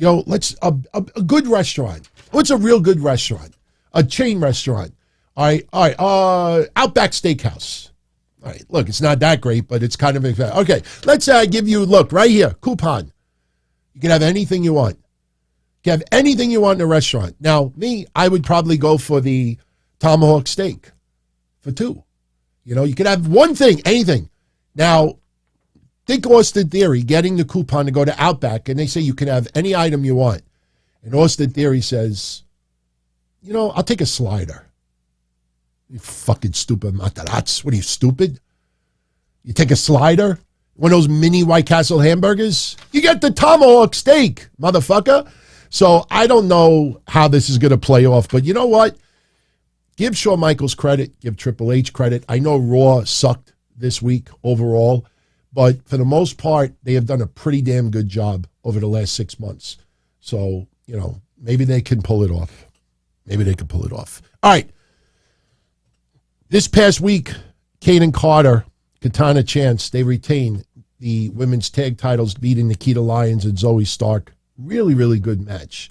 A good restaurant. What's a real good restaurant? A chain restaurant. All right. Outback Steakhouse. All right, look, it's not that great, but it's kind of expensive. Okay, let's give you, look, right here, coupon. You can have anything you want. You can have anything you want in a restaurant. Now, I would probably go for the tomahawk steak for $2. You could have one thing, anything. Now, think Austin Theory getting the coupon to go to Outback, and they say you can have any item you want. And Austin Theory says, I'll take a slider. You fucking stupid Matarazzi. What are you, stupid? You take a slider? One of those mini White Castle hamburgers? You get the tomahawk steak, motherfucker. So I don't know how this is going to play off, but you know what? Give Shawn Michaels credit. Give Triple H credit. I know Raw sucked this week overall, but for the most part, they have done a pretty damn good job over the last 6 months. So, maybe they can pull it off. All right. This past week, Kaden Carter, Katana Chance, they retain the women's tag titles, beating Nikita Lyons and Zoe Stark Really, really good match.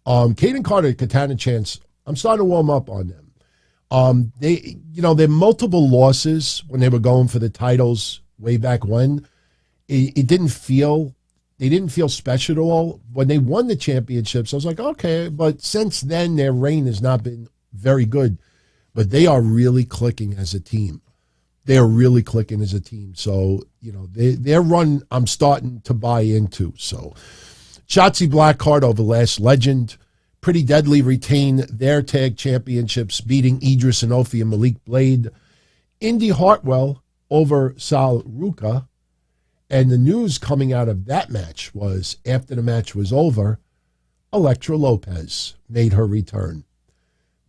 Kaden Carter, Katana Chance, I'm starting to warm up on them. Their multiple losses when they were going for the titles way back when, they didn't feel special at all. When they won the championships, I was like, okay, but since then their reign has not been very good. But they are really clicking as a team. They are really clicking as a team. So, their run I'm starting to buy into. So, Shotzi Blackheart over Last Legend. Pretty Deadly retain their tag championships, beating Idris Inofi and Malik Blade. Indy Hartwell over Sal Ruka. And the news coming out of that match was, after the match was over, Elektra Lopez made her return.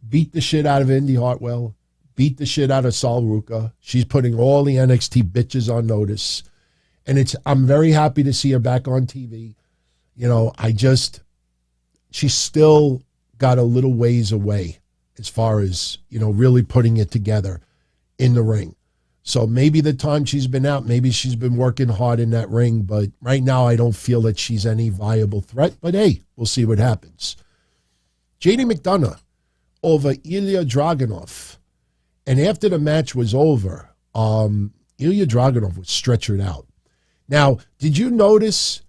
Beat the shit out of Indy Hartwell. Beat the shit out of Sal Ruka. She's putting all the NXT bitches on notice. And I'm very happy to see her back on TV. She's still got a little ways away as far as, really putting it together in the ring. So maybe the time she's been out, maybe she's been working hard in that ring, but right now I don't feel that she's any viable threat. But hey, we'll see what happens. JD McDonough over Ilja Dragunov. And after the match was over, Ilja Dragunov was stretchered out. Now, did you notice?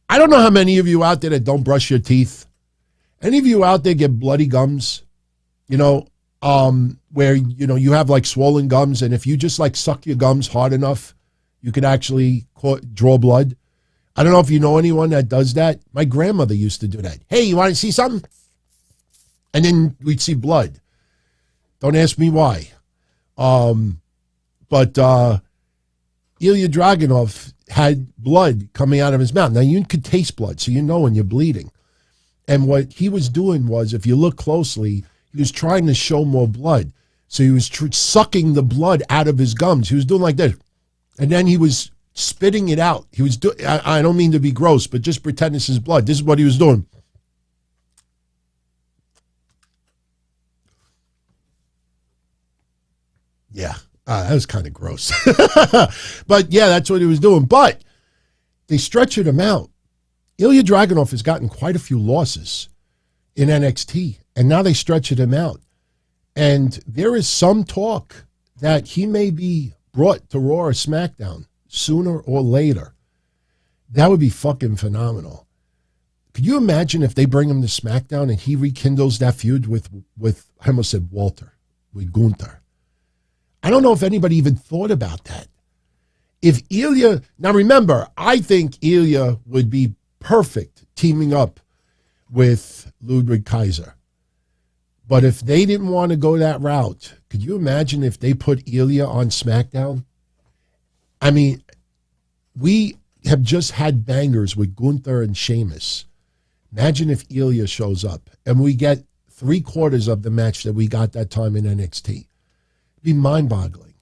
I don't know how many of you out there that don't brush your teeth. Any of you out there get bloody gums? Where, you have like swollen gums, and if you just like suck your gums hard enough, you could actually draw blood. I don't know if you know anyone that does that. My grandmother used to do that. Hey, you want to see something? And then we'd see blood. Don't ask me why. But Ilja Dragunov had blood coming out of his mouth. Now, you could taste blood, so you know when you're bleeding. And what he was doing was, if you look closely, he was trying to show more blood. So he was sucking the blood out of his gums. He was doing like this. And then he was spitting it out. He was doing, I don't mean to be gross, but just pretend this is blood. This is what he was doing. Yeah, that was kind of gross. But yeah, that's what he was doing. But they stretchered him out. Ilja Dragunov has gotten quite a few losses in NXT, and now they stretched him out. And there is some talk that he may be brought to Raw or SmackDown sooner or later. That would be fucking phenomenal. Could you imagine if they bring him to SmackDown and he rekindles that feud with I almost said Walter, with Gunther? I don't know if anybody even thought about that. If Ilja, now remember, I think Ilja would be perfect teaming up with Ludwig Kaiser. But if they didn't want to go that route, could you imagine if they put Ilja on SmackDown? I mean, we have just had bangers with Gunther and Sheamus. Imagine if Ilja shows up and we get 3/4 of the match that we got that time in NXT. Be mind-boggling.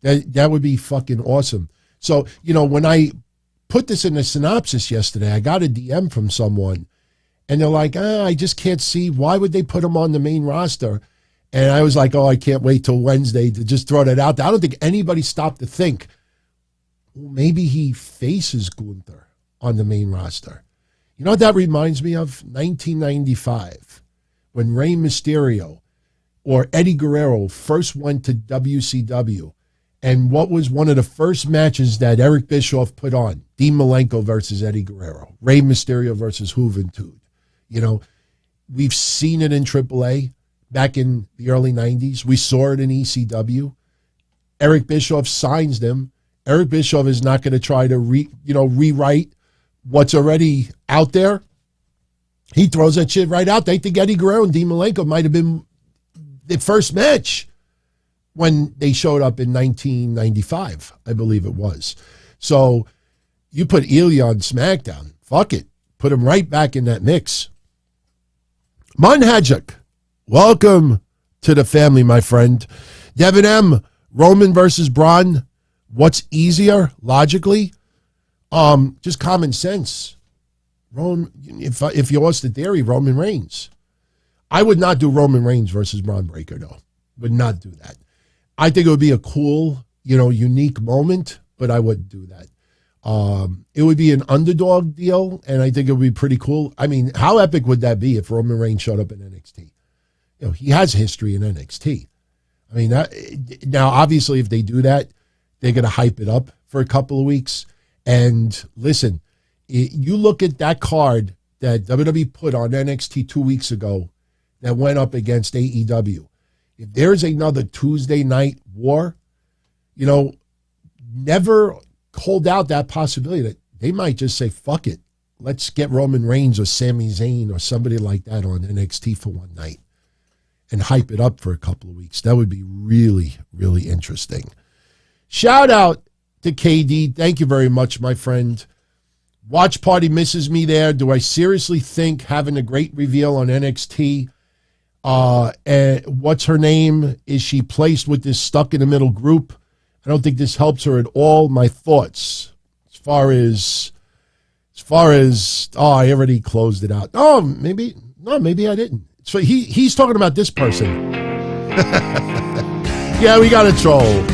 That would be fucking awesome. So, when I put this in the synopsis yesterday, I got a DM from someone, and they're like, I just can't see, why would they put him on the main roster? And I was like, I can't wait till Wednesday to just throw that out there. I don't think anybody stopped to think, well, maybe he faces Gunther on the main roster. You know what that reminds me of? 1995, when Rey Mysterio or Eddie Guerrero first went to WCW. And what was one of the first matches that Eric Bischoff put on? Dean Malenko versus Eddie Guerrero. Rey Mysterio versus Juventud. We've seen it in AAA back in the early 90s. We saw it in ECW. Eric Bischoff signs them. Eric Bischoff is not going to try to rewrite what's already out there. He throws that shit right out. They think Eddie Guerrero and Dean Malenko might have been the first match when they showed up in 1995, I believe it was. So you put Ilja on SmackDown. Fuck it. Put him right back in that mix. Monhajik, welcome to the family, my friend. Devin M., Roman versus Braun. What's easier, logically? Just common sense. If you lost the theory, Roman Reigns. I would not do Roman Reigns versus Braun Breaker, though. Would not do that. I think it would be a cool, unique moment, but I wouldn't do that. It would be an underdog deal, and I think it would be pretty cool. I mean, how epic would that be if Roman Reigns showed up in NXT? You know, he has history in NXT. I mean, now obviously if they do that, they're going to hype it up for a couple of weeks. And listen, you look at that card that WWE put on NXT 2 weeks ago that went up against AEW. If there's another Tuesday night war, you know, never hold out that possibility that they might just say, fuck it. Let's get Roman Reigns or Sami Zayn or somebody like that on NXT for one night and hype it up for a couple of weeks. That would be really, really interesting. Shout out to KD. Thank you very much, my friend. Watch party misses me there. Do I seriously think having a great reveal on NXT? And what's her name? Is she placed with this stuck in the middle group? I don't think this helps her at all. My thoughts as far as I already closed it out. Maybe I didn't. So he's talking about this person. Yeah, we got a troll.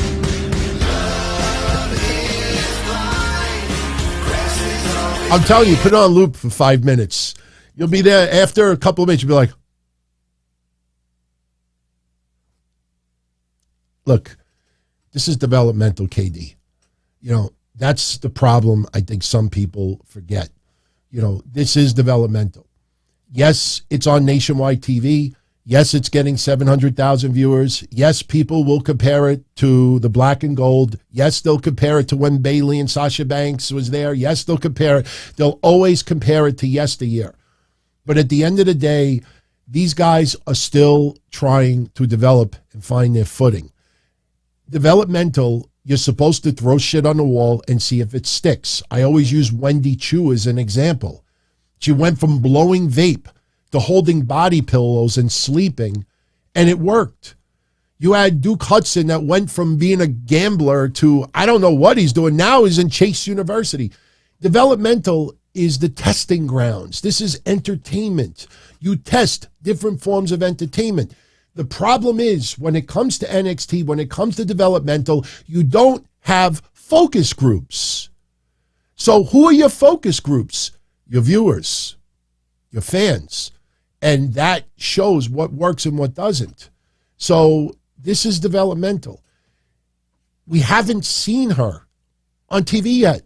I'm telling you, put it on loop for 5 minutes. You'll be there after a couple of minutes. You'll be like, look, this is developmental, KD. You know, that's the problem I think some people forget. You know, this is developmental. Yes, it's on nationwide TV. Yes, it's getting 700,000 viewers. Yes, people will compare it to the black and gold. Yes, they'll compare it to when Bayley and Sasha Banks was there. Yes, they'll compare it. They'll always compare it to yesteryear. But at the end of the day, these guys are still trying to develop and find their footing. Developmental, you're supposed to throw shit on the wall and see if it sticks. I always use Wendy Chu as an example. She went from blowing vape to holding body pillows and sleeping, and it worked. You had Duke Hudson that went from being a gambler to, I don't know what he's doing. Now he's in Chase University. Developmental is the testing grounds. This is entertainment. You test different forms of entertainment. The problem is when it comes to NXT, when it comes to developmental, you don't have focus groups. So who are your focus groups? Your viewers, your fans. And that shows what works and what doesn't. So this is developmental. We haven't seen her on TV yet.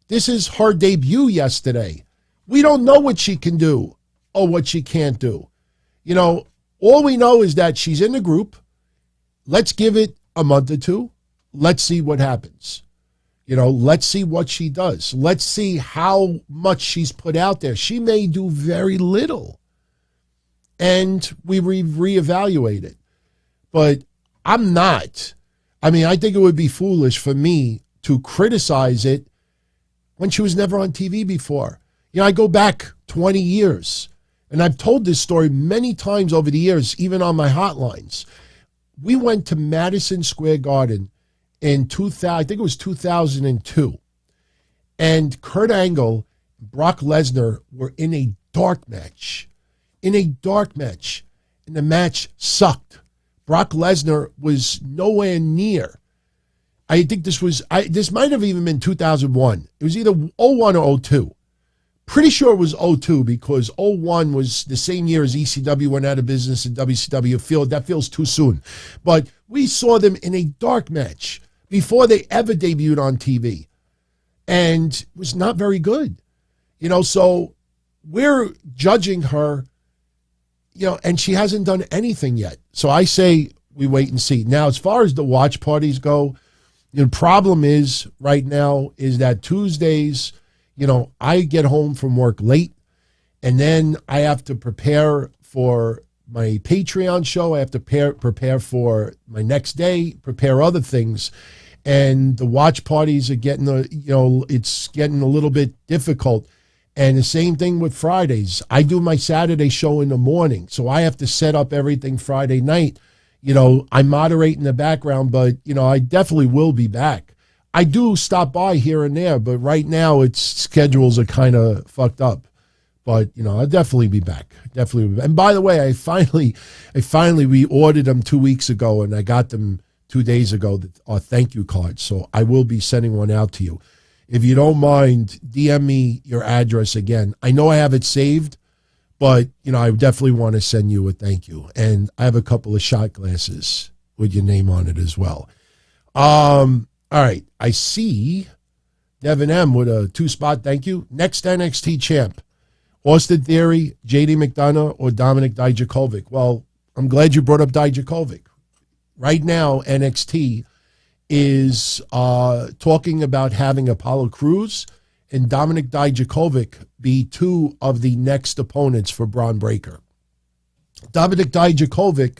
This is her debut yesterday. We don't know what she can do or what she can't do. You know, all we know is that she's in the group. Let's give it a month or two. Let's see what happens. You know, let's see what she does. Let's see how much she's put out there. She may do very little. And we reevaluate it. But I'm not. I mean, I think it would be foolish for me to criticize it when she was never on TV before. You know, I go back 20 years, and I've told this story many times over the years, even on my hotlines. We went to Madison Square Garden in 2000, I think it was 2002, and Kurt Angle, Brock Lesnar were in a dark match. And the match sucked. Brock Lesnar was nowhere near. I think this might have even been 2001. It was either 01 or 02. Pretty sure it was 02 because 01 was the same year as ECW went out of business and WCW. That feels too soon. But we saw them in a dark match before they ever debuted on TV. And it was not very good. You know, so we're judging her, you know, and she hasn't done anything yet. So I say we wait and see. Now, as far as the watch parties go, the problem is right now is that Tuesdays, you know, I get home from work late, and then I have to prepare for my Patreon show. I have to prepare for my next day, prepare other things. And the watch parties are getting, it's getting a little bit difficult. And the same thing with Fridays. I do my Saturday show in the morning, so I have to set up everything Friday night. You know, I moderate in the background, but, you know, I definitely will be back. I do stop by here and there, but right now its schedules are kind of fucked up. But, you know, I'll definitely be back. Definitely. And by the way, we ordered them 2 weeks ago, and I got them 2 days ago, our thank you cards. So I will be sending one out to you. if you don't mind, DM me your address again. I know I have it saved, but, I definitely want to send you a thank you. And I have a couple of shot glasses with your name on it as well. All right. I see Devin M with a 2-spot thank you. Next NXT champ, Austin Theory, JD McDonough, or Dominik Dijakovic? Well, I'm glad you brought up Dijakovic. Right now, NXT is talking about having Apollo Crews and Dominik Dijakovic be two of the next opponents for Bron Breakker. Dominik Dijakovic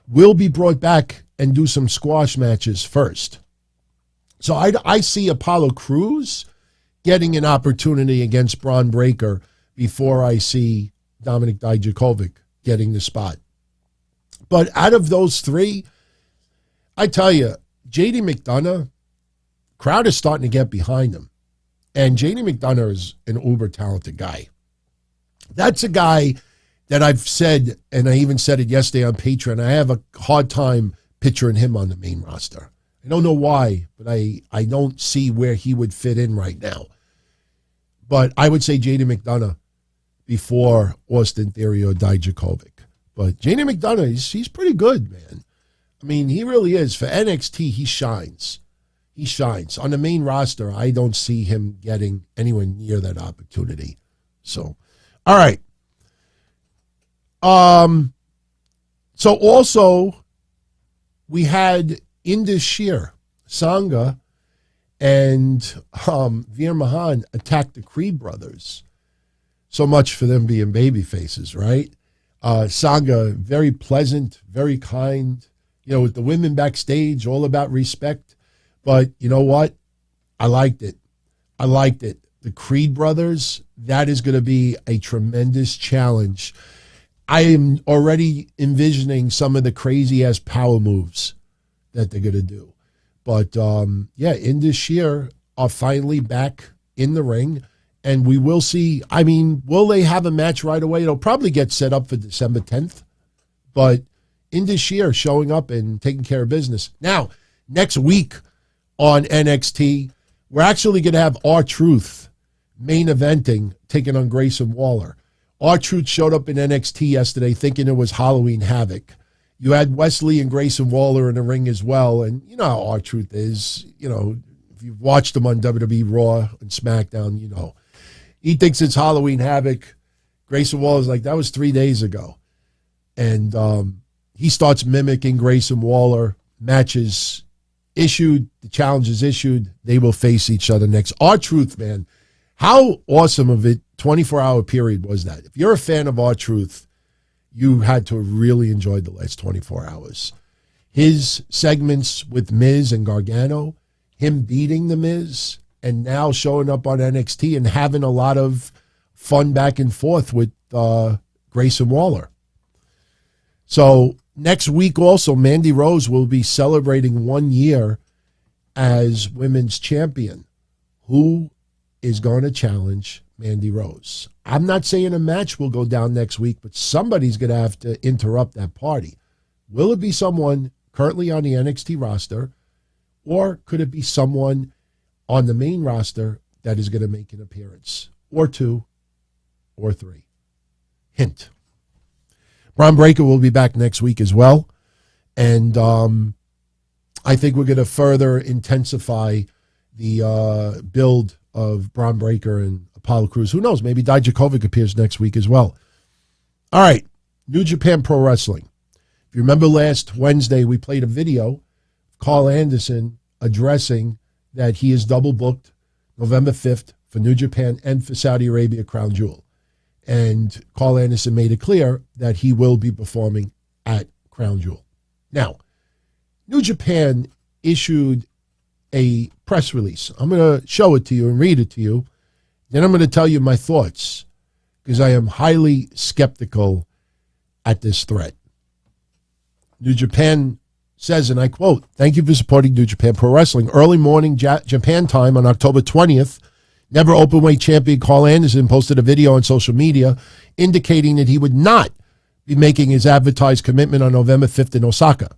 will be brought back and do some squash matches first. So I see Apollo Crews getting an opportunity against Bron Breakker before I see Dominik Dijakovic getting the spot. But out of those three, I tell you, JD McDonough, crowd is starting to get behind him. And JD McDonough is an uber-talented guy. That's a guy that I've said, and I even said it yesterday on Patreon, I have a hard time picturing him on the main roster. I don't know why, but I don't see where he would fit in right now. But I would say JD McDonough before Austin Theory or Dijakovic. But JD McDonough, he's pretty good, man. I mean, he really is. For NXT, he shines. He shines. On the main roster, I don't see him getting anywhere near that opportunity. So, all right. So also, we had Indus Sher, Sangha, and Veer Mahan attack the Creed brothers. So much for them being baby faces, right? Sangha, very pleasant, very kind, with the women backstage, all about respect. But you know what? I liked it. The Creed brothers, that is going to be a tremendous challenge. I am already envisioning some of the crazy-ass power moves that they're going to do. But, Indus Sher are finally back in the ring, and we will see. I mean, will they have a match right away? It'll probably get set up for December 10th. But Indus Sher showing up and taking care of business. Now, next week on NXT, we're actually going to have R-Truth main eventing, taking on Grayson Waller. R-Truth showed up in NXT yesterday thinking it was Halloween Havoc. You had Wesley and Grayson Waller in the ring as well, and you know how R-Truth is. If you've watched him on WWE Raw and SmackDown, you know. He thinks it's Halloween Havoc. Grayson Waller's like, that was 3 days ago. And he starts mimicking Grayson Waller. Matches issued, the challenge is issued. They will face each other next. R-Truth, man, how awesome of it 24-hour period was that? If you're a fan of R-Truth, you had to really enjoy the last 24 hours. His segments with Miz and Gargano, him beating the Miz, and now showing up on NXT and having a lot of fun back and forth with Grayson Waller. So next week also, Mandy Rose will be celebrating 1 year as women's champion. Who is going to challenge Mandy Rose? I'm not saying a match will go down next week, but somebody's going to have to interrupt that party. Will it be someone currently on the NXT roster, or could it be someone on the main roster that is going to make an appearance? Or two, or three. Hint. Bron Breakker will be back next week as well. And I think we're going to further intensify the build of Bron Breakker and Apollo Crews. Who knows? Maybe Dijakovic appears next week as well. All right. New Japan Pro Wrestling. If you remember last Wednesday, we played a video of Karl Anderson addressing that he is double booked November 5th for New Japan and for Saudi Arabia Crown Jewel. And Karl Anderson made it clear that he will be performing at Crown Jewel. Now, New Japan issued a press release. I'm going to show it to you and read it to you. Then I'm going to tell you my thoughts, because I am highly skeptical at this threat. New Japan says, and I quote, "Thank you for supporting New Japan Pro Wrestling. Early morning Japan time on October 20th, Never Openweight champion Karl Anderson posted a video on social media indicating that he would not be making his advertised commitment on November 5th in Osaka.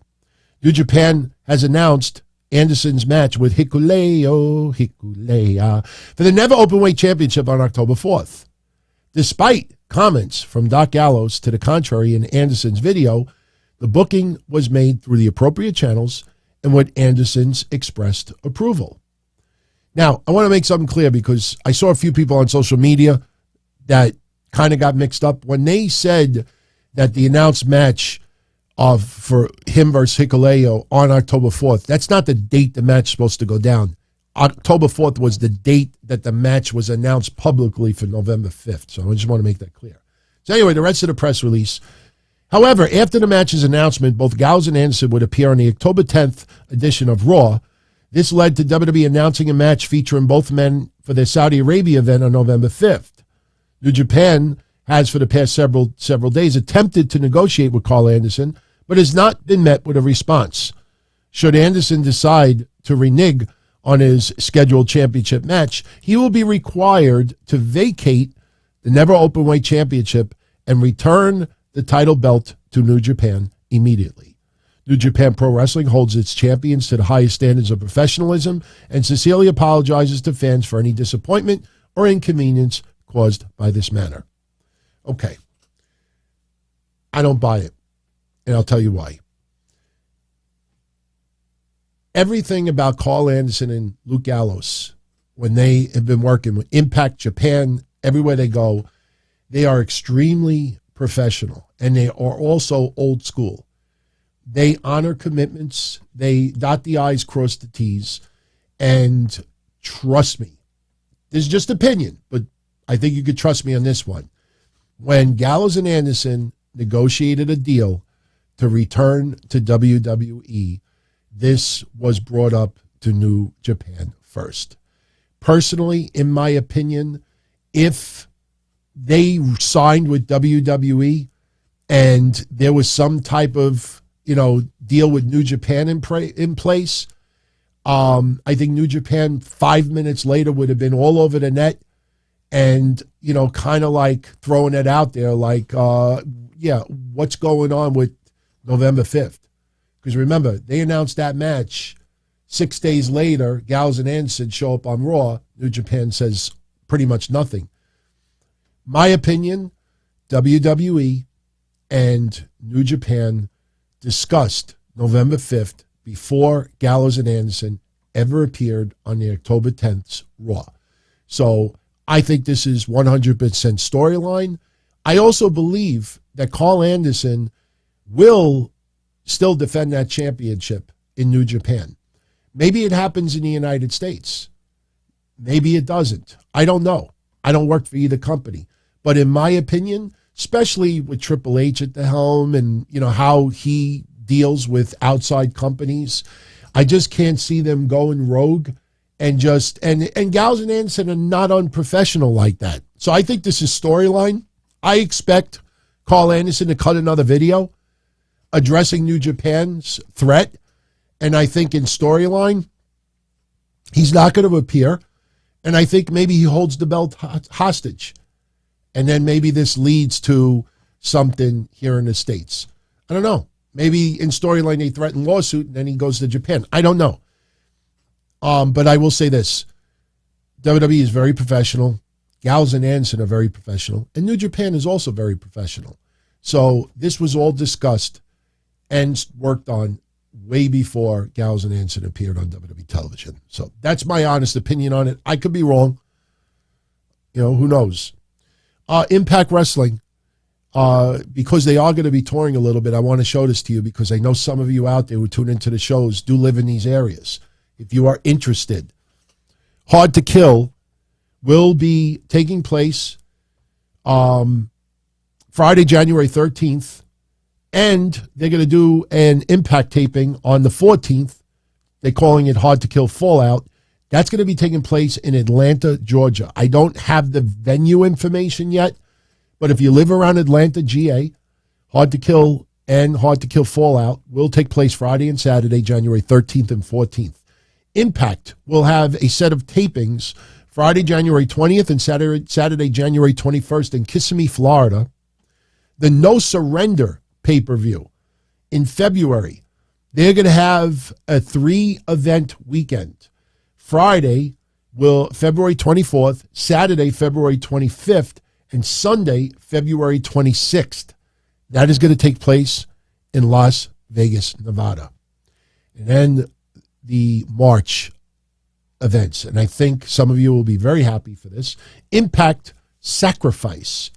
New Japan has announced Anderson's match with Hikuleo for the Never Openweight Championship on October 4th. Despite comments from Doc Gallows to the contrary in Anderson's video, the booking was made through the appropriate channels and with Anderson's expressed approval. Now, I want to make something clear because I saw a few people on social media that kind of got mixed up. When they said that the announced match for him versus Hikuleo on October 4th, that's not the date the match is supposed to go down. October 4th was the date that the match was announced publicly for November 5th. So I just want to make that clear. So anyway, the rest of the press release. However, after the match's announcement, both Gallows and Anderson would appear on the October 10th edition of Raw. This led to WWE announcing a match featuring both men for their Saudi Arabia event on November 5th. New Japan has for the past several days attempted to negotiate with Karl Anderson, but has not been met with a response. Should Anderson decide to renege on his scheduled championship match, he will be required to vacate the Never Openweight Championship and return the title belt to New Japan immediately. New Japan Pro Wrestling holds its champions to the highest standards of professionalism and sincerely apologizes to fans for any disappointment or inconvenience caused by this matter. Okay. I don't buy it, and I'll tell you why. Everything about Karl Anderson and Luke Gallows, when they have been working with Impact Japan, everywhere they go, they are extremely professional, and they are also old school. They honor commitments. They dot the I's, cross the T's, and trust me. This is just opinion, but I think you could trust me on this one. When Gallows and Anderson negotiated a deal to return to WWE, this was brought up to New Japan first. Personally, in my opinion, if they signed with WWE and there was some type of, deal with New Japan in place, I think New Japan 5 minutes later would have been all over the net and, kind of like throwing it out there like, what's going on with November 5th? Because remember, they announced that match 6 days later. Gallows and Anderson show up on Raw. New Japan says pretty much nothing. My opinion, WWE and New Japan discussed November 5th before Gallows and Anderson ever appeared on the October 10th Raw. So I think this is 100% storyline. I also believe that Karl Anderson will still defend that championship in New Japan. Maybe it happens in the United States. Maybe it doesn't. I don't know. I don't work for either company. But in my opinion, especially with Triple H at the helm and, how he deals with outside companies, I just can't see them going rogue and Gallows and Anderson are not unprofessional like that. So I think this is storyline. I expect Karl Anderson to cut another video addressing New Japan's threat. And I think in storyline, he's not going to appear. And I think maybe he holds the belt hostage. And then maybe this leads to something here in the States. I don't know. Maybe in storyline they threaten lawsuit and then he goes to Japan. I don't know. But I will say this. WWE is very professional. Gallows and Anderson are very professional. And New Japan is also very professional. So this was all discussed and worked on way before Gallows and Anderson appeared on WWE television. So that's my honest opinion on it. I could be wrong. Who knows? Impact Wrestling, because they are going to be touring a little bit, I want to show this to you because I know some of you out there who tune into the shows do live in these areas. If you are interested, Hard to Kill will be taking place Friday, January 13th, and they're going to do an Impact taping on the 14th. They're calling it Hard to Kill Fallout. That's going to be taking place in Atlanta, Georgia. I don't have the venue information yet, but if you live around Atlanta, GA, Hard to Kill and Hard to Kill Fallout will take place Friday and Saturday, January 13th and 14th. Impact will have a set of tapings Friday, January 20th and Saturday, January 21st in Kissimmee, Florida. The No Surrender pay-per-view in February. They're going to have a 3-event weekend. Friday, February 24th, Saturday, February 25th, and Sunday, February 26th. That is going to take place in Las Vegas, Nevada. And then the March events, and I think some of you will be very happy for this. Impact Sacrifice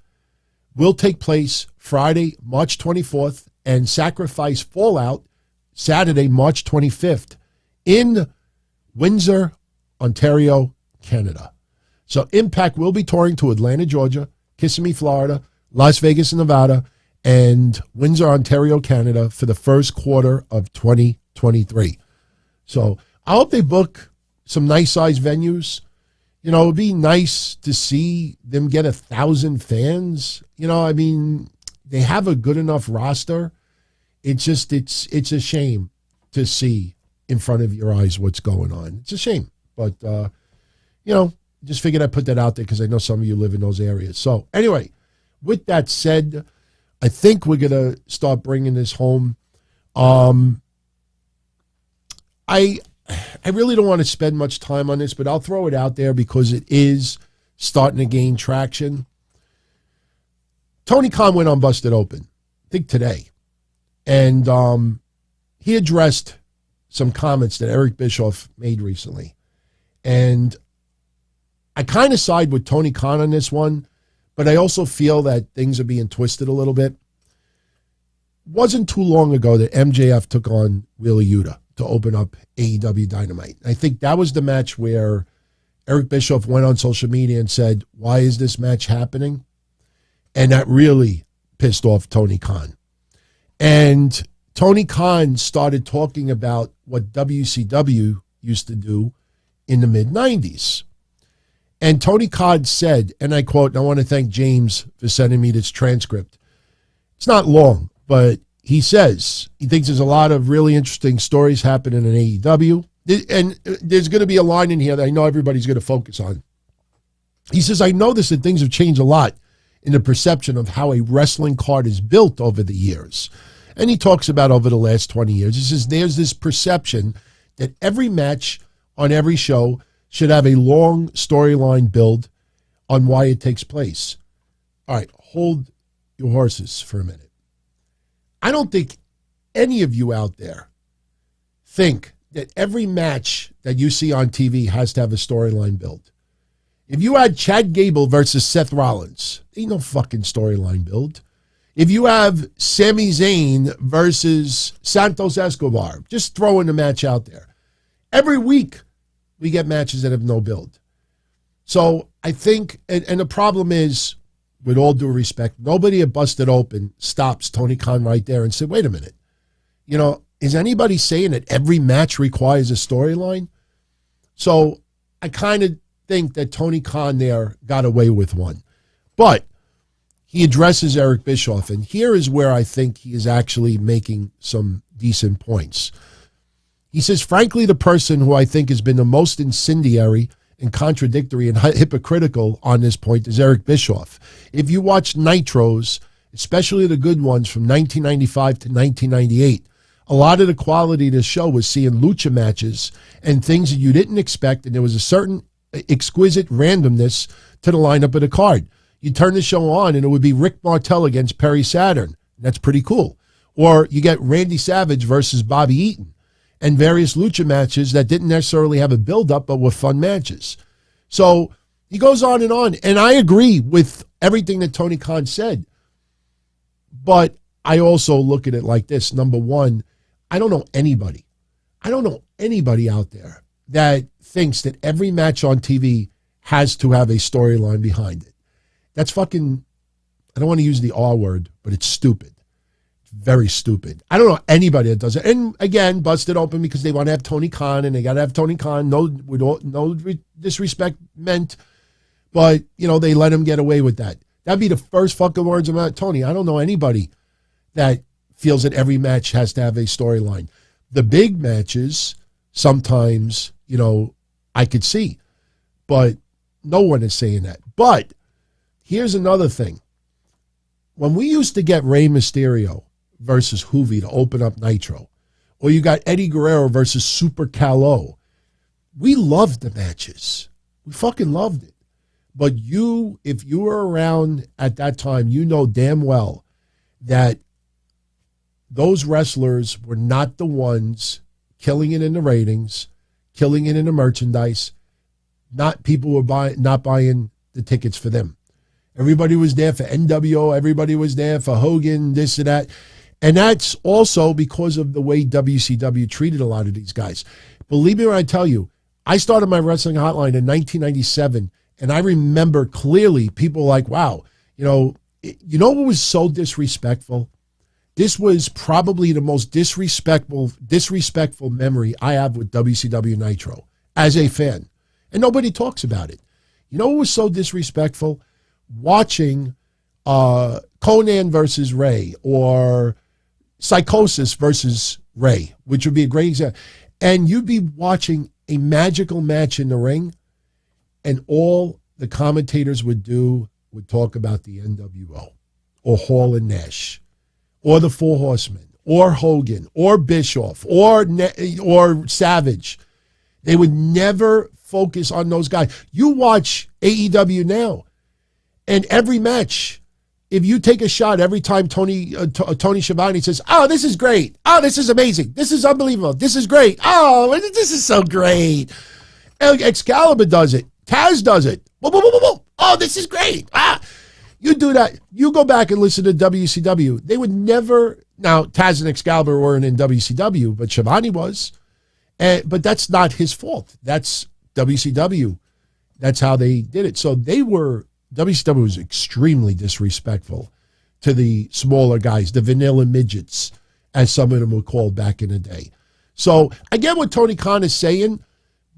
will take place Friday, March 24th, and Sacrifice Fallout Saturday, March 25th in Windsor, Ontario, Canada. So Impact will be touring to Atlanta, Georgia, Kissimmee, Florida, Las Vegas, Nevada, and Windsor, Ontario, Canada for the first quarter of 2023. So I hope they book some nice-sized venues. You know, it would be nice to see them get 1,000 fans. You know, I mean, they have a good enough roster. It's just, it's a shame to see in front of your eyes what's going on. It's a shame. But, you know, just figured I'd put that out there because I know some of you live in those areas. So anyway, with that said, I think we're going to start bringing this home. I really don't want to spend much time on this, but I'll throw it out there because it is starting to gain traction. Tony Khan went on Busted Open, I think today, and he addressed some comments that Eric Bischoff made recently. And I kind of side with Tony Khan on this one, but I also feel that things are being twisted a little bit. Wasn't too long ago that MJF took on Wheeler Yuta to open up AEW Dynamite. I think that was the match where Eric Bischoff went on social media and said, "Why is this match happening?" And that really pissed off Tony Khan. And Tony Khan started talking about what WCW used to do in the mid-90s. And Tony Khan said, and I quote, and I want to thank James for sending me this transcript. It's not long, but he says he thinks there's a lot of really interesting stories happening in AEW. And there's going to be a line in here that I know everybody's going to focus on. He says, "I noticed that things have changed a lot in the perception of how a wrestling card is built over the years." And he talks about over the last 20 years. He says, there's this perception that every match on every show should have a long storyline build on why it takes place. All right, hold your horses for a minute. I don't think any of you out there think that every match that you see on TV has to have a storyline build. If you had Chad Gable versus Seth Rollins, ain't no fucking storyline build. If you have Sami Zayn versus Santos Escobar, just throwing the match out there. Every week we get matches that have no build. So I think, and the problem is, with all due respect, nobody at Busted Open stops Tony Khan right there and said, wait a minute, you know, is anybody saying that every match requires a storyline? So I kind of think that Tony Khan there got away with one. But he addresses Eric Bischoff, and here is where I think he is actually making some decent points. He says, frankly, the person who I think has been the most incendiary and contradictory and hypocritical on this point is Eric Bischoff. If you watch Nitros, especially the good ones from 1995 to 1998, a lot of the quality of the show was seeing lucha matches and things that you didn't expect, and there was a certain exquisite randomness to the lineup of the card. You turn the show on, and it would be Rick Martel against Perry Saturn. That's pretty cool. Or you get Randy Savage versus Bobby Eaton, and various lucha matches that didn't necessarily have a build-up but were fun matches. So he goes on, and I agree with everything that Tony Khan said. But I also look at it like this. Number one, I don't know anybody out there that thinks that every match on TV has to have a storyline behind it. That's fucking, I don't want to use the R word, but it's stupid. It's very stupid. I don't know anybody that does it. And again, Busted Open because they want to have Tony Khan, and they got to have Tony Khan. No disrespect meant, but, you know, they let him get away with that. That'd be the first fucking words about Tony. I don't know anybody that feels that every match has to have a storyline. The big matches, sometimes, you know, I could see, but no one is saying that. But here's another thing. When we used to get Rey Mysterio versus Hoovy to open up Nitro, Or you got Eddie Guerrero versus Super Cal-O. We loved the matches. We fucking loved it. But if you were around at that time, you know damn well that those wrestlers were not the ones killing it in the ratings, killing it in the merchandise. People were not buying the tickets for them. Everybody was there for NWO. Everybody was there for Hogan, this and that. And that's also because of the way WCW treated a lot of these guys. Believe me when I tell you, I started my wrestling hotline in 1997, and I remember clearly people like, wow, you know what was so disrespectful? This was probably the most disrespectful memory I have with WCW Nitro as a fan. And nobody talks about it. You know what was so disrespectful? Watching Conan versus Ray or Psychosis versus Ray, which would be a great example. And you'd be watching a magical match in the ring, and all the commentators would talk about the NWO or Hall and Nash or the Four Horsemen or Hogan or Bischoff or Savage. They would never focus on those guys. You watch AEW now, and every match, if you take a shot every time Tony Schiavone says, oh, this is great. Oh, this is amazing. This is unbelievable. This is great. Oh, this is so great. Excalibur does it. Taz does it. Oh, this is great. You do that. You go back and listen to WCW. They would never. Now, Taz and Excalibur weren't in WCW, but Schiavone was. But that's not his fault. That's WCW. That's how they did it. So WCW was extremely disrespectful to the smaller guys, the vanilla midgets, as some of them were called back in the day. So I get what Tony Khan is saying,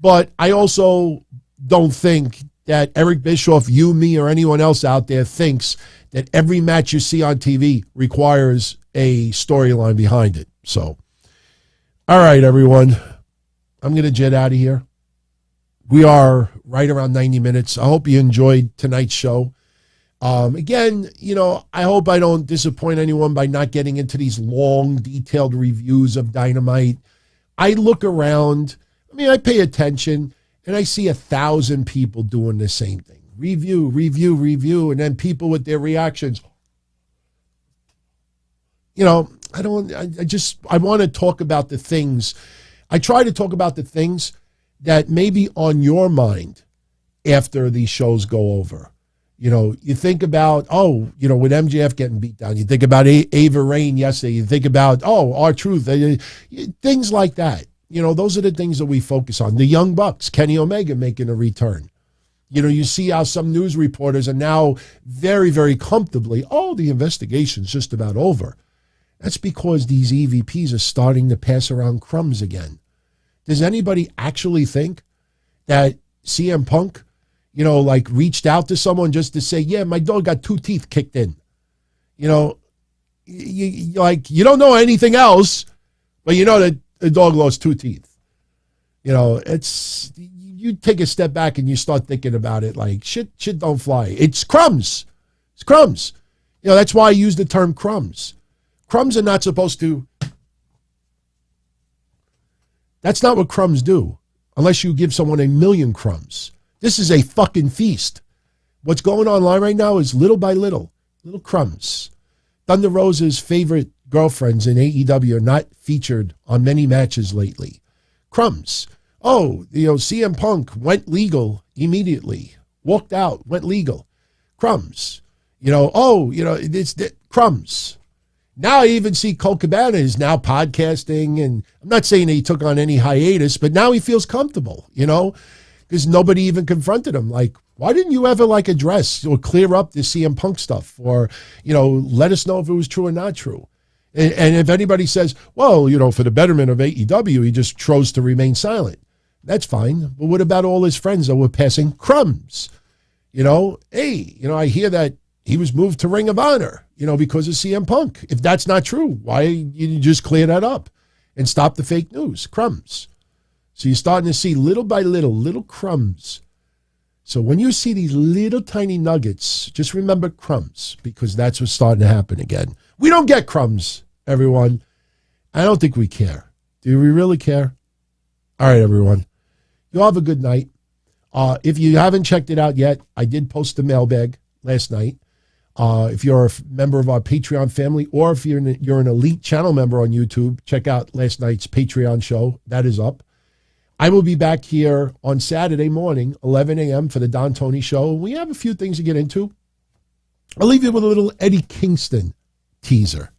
but I also don't think that Eric Bischoff, you, me, or anyone else out there thinks that every match you see on TV requires a storyline behind it. So, all right, everyone. I'm going to jet out of here. We are right around 90 minutes. I hope you enjoyed tonight's show. Again, I hope I don't disappoint anyone by not getting into these long, detailed reviews of Dynamite. I look around. I pay attention, and I see 1,000 people doing the same thing. Review, and then people with their reactions. I want to talk about the things. I try to talk about the things that may be on your mind after these shows go over. You think about, with MJF getting beat down. You think about Ava Raine yesterday. You think about, R-Truth. Things like that. Those are the things that we focus on. The Young Bucks, Kenny Omega making a return. You see how some news reporters are now very, very comfortably, the investigation's just about over. That's because these EVPs are starting to pass around crumbs again. Does anybody actually think that CM Punk, reached out to someone just to say, yeah, my dog got 2 teeth kicked in? You don't know anything else, but you know that the dog lost 2 teeth. You take a step back and you start thinking about it like shit don't fly. It's crumbs. It's crumbs. That's why I use the term crumbs. Crumbs are not supposed to. That's not what crumbs do, unless you give someone 1,000,000 crumbs. This is a fucking feast. What's going online right now is little by little crumbs. Thunder Rosa's favorite girlfriends in AEW are not featured on many matches lately. Crumbs. CM Punk went legal immediately. Walked out, went legal. Crumbs. It's crumbs. Now I even see Colt Cabana is now podcasting, and I'm not saying that he took on any hiatus, but now he feels comfortable, because nobody even confronted him. Like, why didn't you ever address or clear up the CM Punk stuff, or let us know if it was true or not true? And if anybody says, well, for the betterment of AEW, he just chose to remain silent, that's fine. But what about all his friends that were passing crumbs? I hear that he was moved to Ring of Honor, because of CM Punk. If that's not true, why you just clear that up and stop the fake news? Crumbs. So you're starting to see little by little crumbs. So when you see these little tiny nuggets, just remember crumbs, because that's what's starting to happen again. We don't get crumbs, everyone. I don't think we care. Do we really care? All right, everyone. You all have a good night. If you haven't checked it out yet, I did post the mailbag last night. If you're a member of our Patreon family, or if you're an elite channel member on YouTube, check out last night's Patreon show. That is up. I will be back here on Saturday morning, 11 a.m. for the Don Tony Show. We have a few things to get into. I'll leave you with a little Eddie Kingston teaser.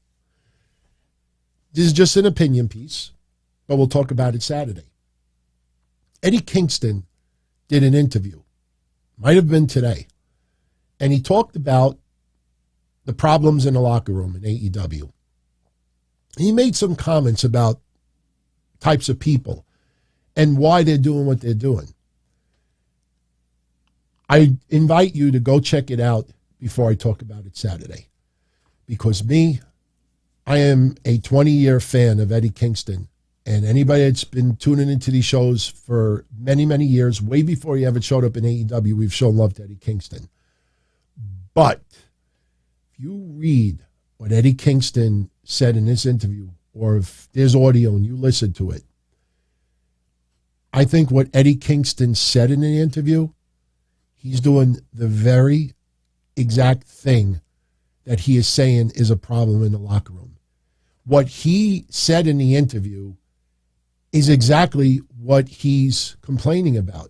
This is just an opinion piece, but we'll talk about it Saturday. Eddie Kingston did an interview, might have been today, and he talked about the problems in the locker room in AEW. He made some comments about types of people and why they're doing what they're doing. I invite you to go check it out before I talk about it Saturday. Because I am a 20-year fan of Eddie Kingston. And anybody that's been tuning into these shows for many, many years, way before he ever showed up in AEW, we've shown love to Eddie Kingston. But if you read what Eddie Kingston said in this interview, or if there's audio and you listen to it, I think what Eddie Kingston said in the interview, he's doing the very exact thing that he is saying is a problem in the locker room. What he said in the interview is exactly what he's complaining about.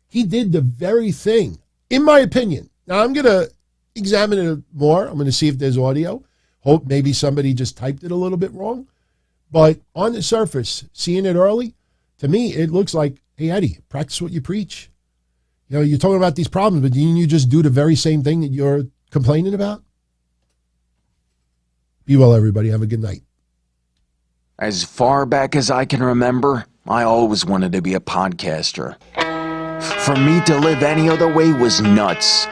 He did the very thing, in my opinion. Now, I'm going to examine it more. I'm going to see if there's audio. Hope maybe somebody just typed it a little bit wrong. But on the surface, seeing it early, to me, it looks like, hey, Eddie, practice what you preach. You know, you're talking about these problems, but didn't you just do the very same thing that you're complaining about? Be well, everybody. Have a good night. As far back as I can remember, I always wanted to be a podcaster. For me to live any other way was nuts.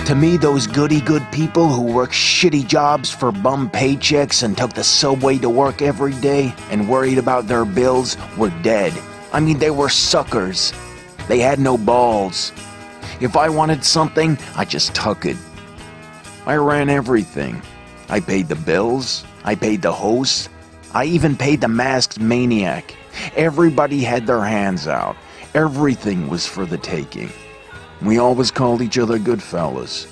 To me, those goody-good people who worked shitty jobs for bum paychecks and took the subway to work every day and worried about their bills were dead. I mean, they were suckers. They had no balls. If I wanted something, I just took it. I ran everything. I paid the bills. I paid the hosts. I even paid the masked maniac. Everybody had their hands out. Everything was for the taking. We always called each other good fellas.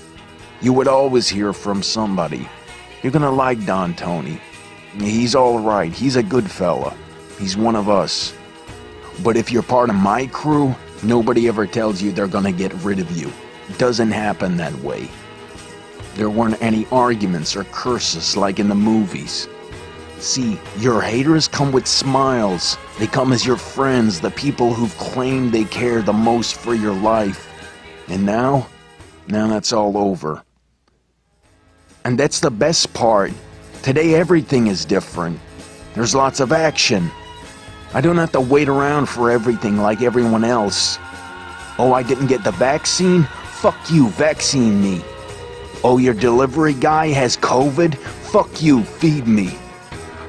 You would always hear from somebody. You're gonna like Don Tony. He's all right. He's a good fella. He's one of us. But if you're part of my crew, nobody ever tells you they're gonna get rid of you. It doesn't happen that way. There weren't any arguments or curses like in the movies. See, your haters come with smiles. They come as your friends, the people who've claimed they care the most for your life. And now that's all over. And that's the best part. Today everything is different. There's lots of action. I don't have to wait around for everything like everyone else. Oh, I didn't get the vaccine? Fuck you, vaccine me. Oh, your delivery guy has COVID? Fuck you, feed me.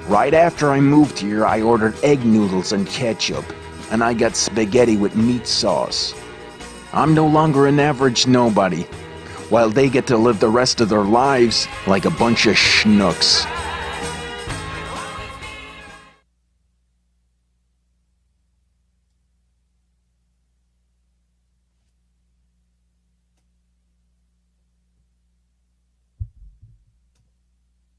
Right after I moved here, I ordered egg noodles and ketchup, and I got spaghetti with meat sauce. I'm no longer an average nobody, while they get to live the rest of their lives like a bunch of schnooks.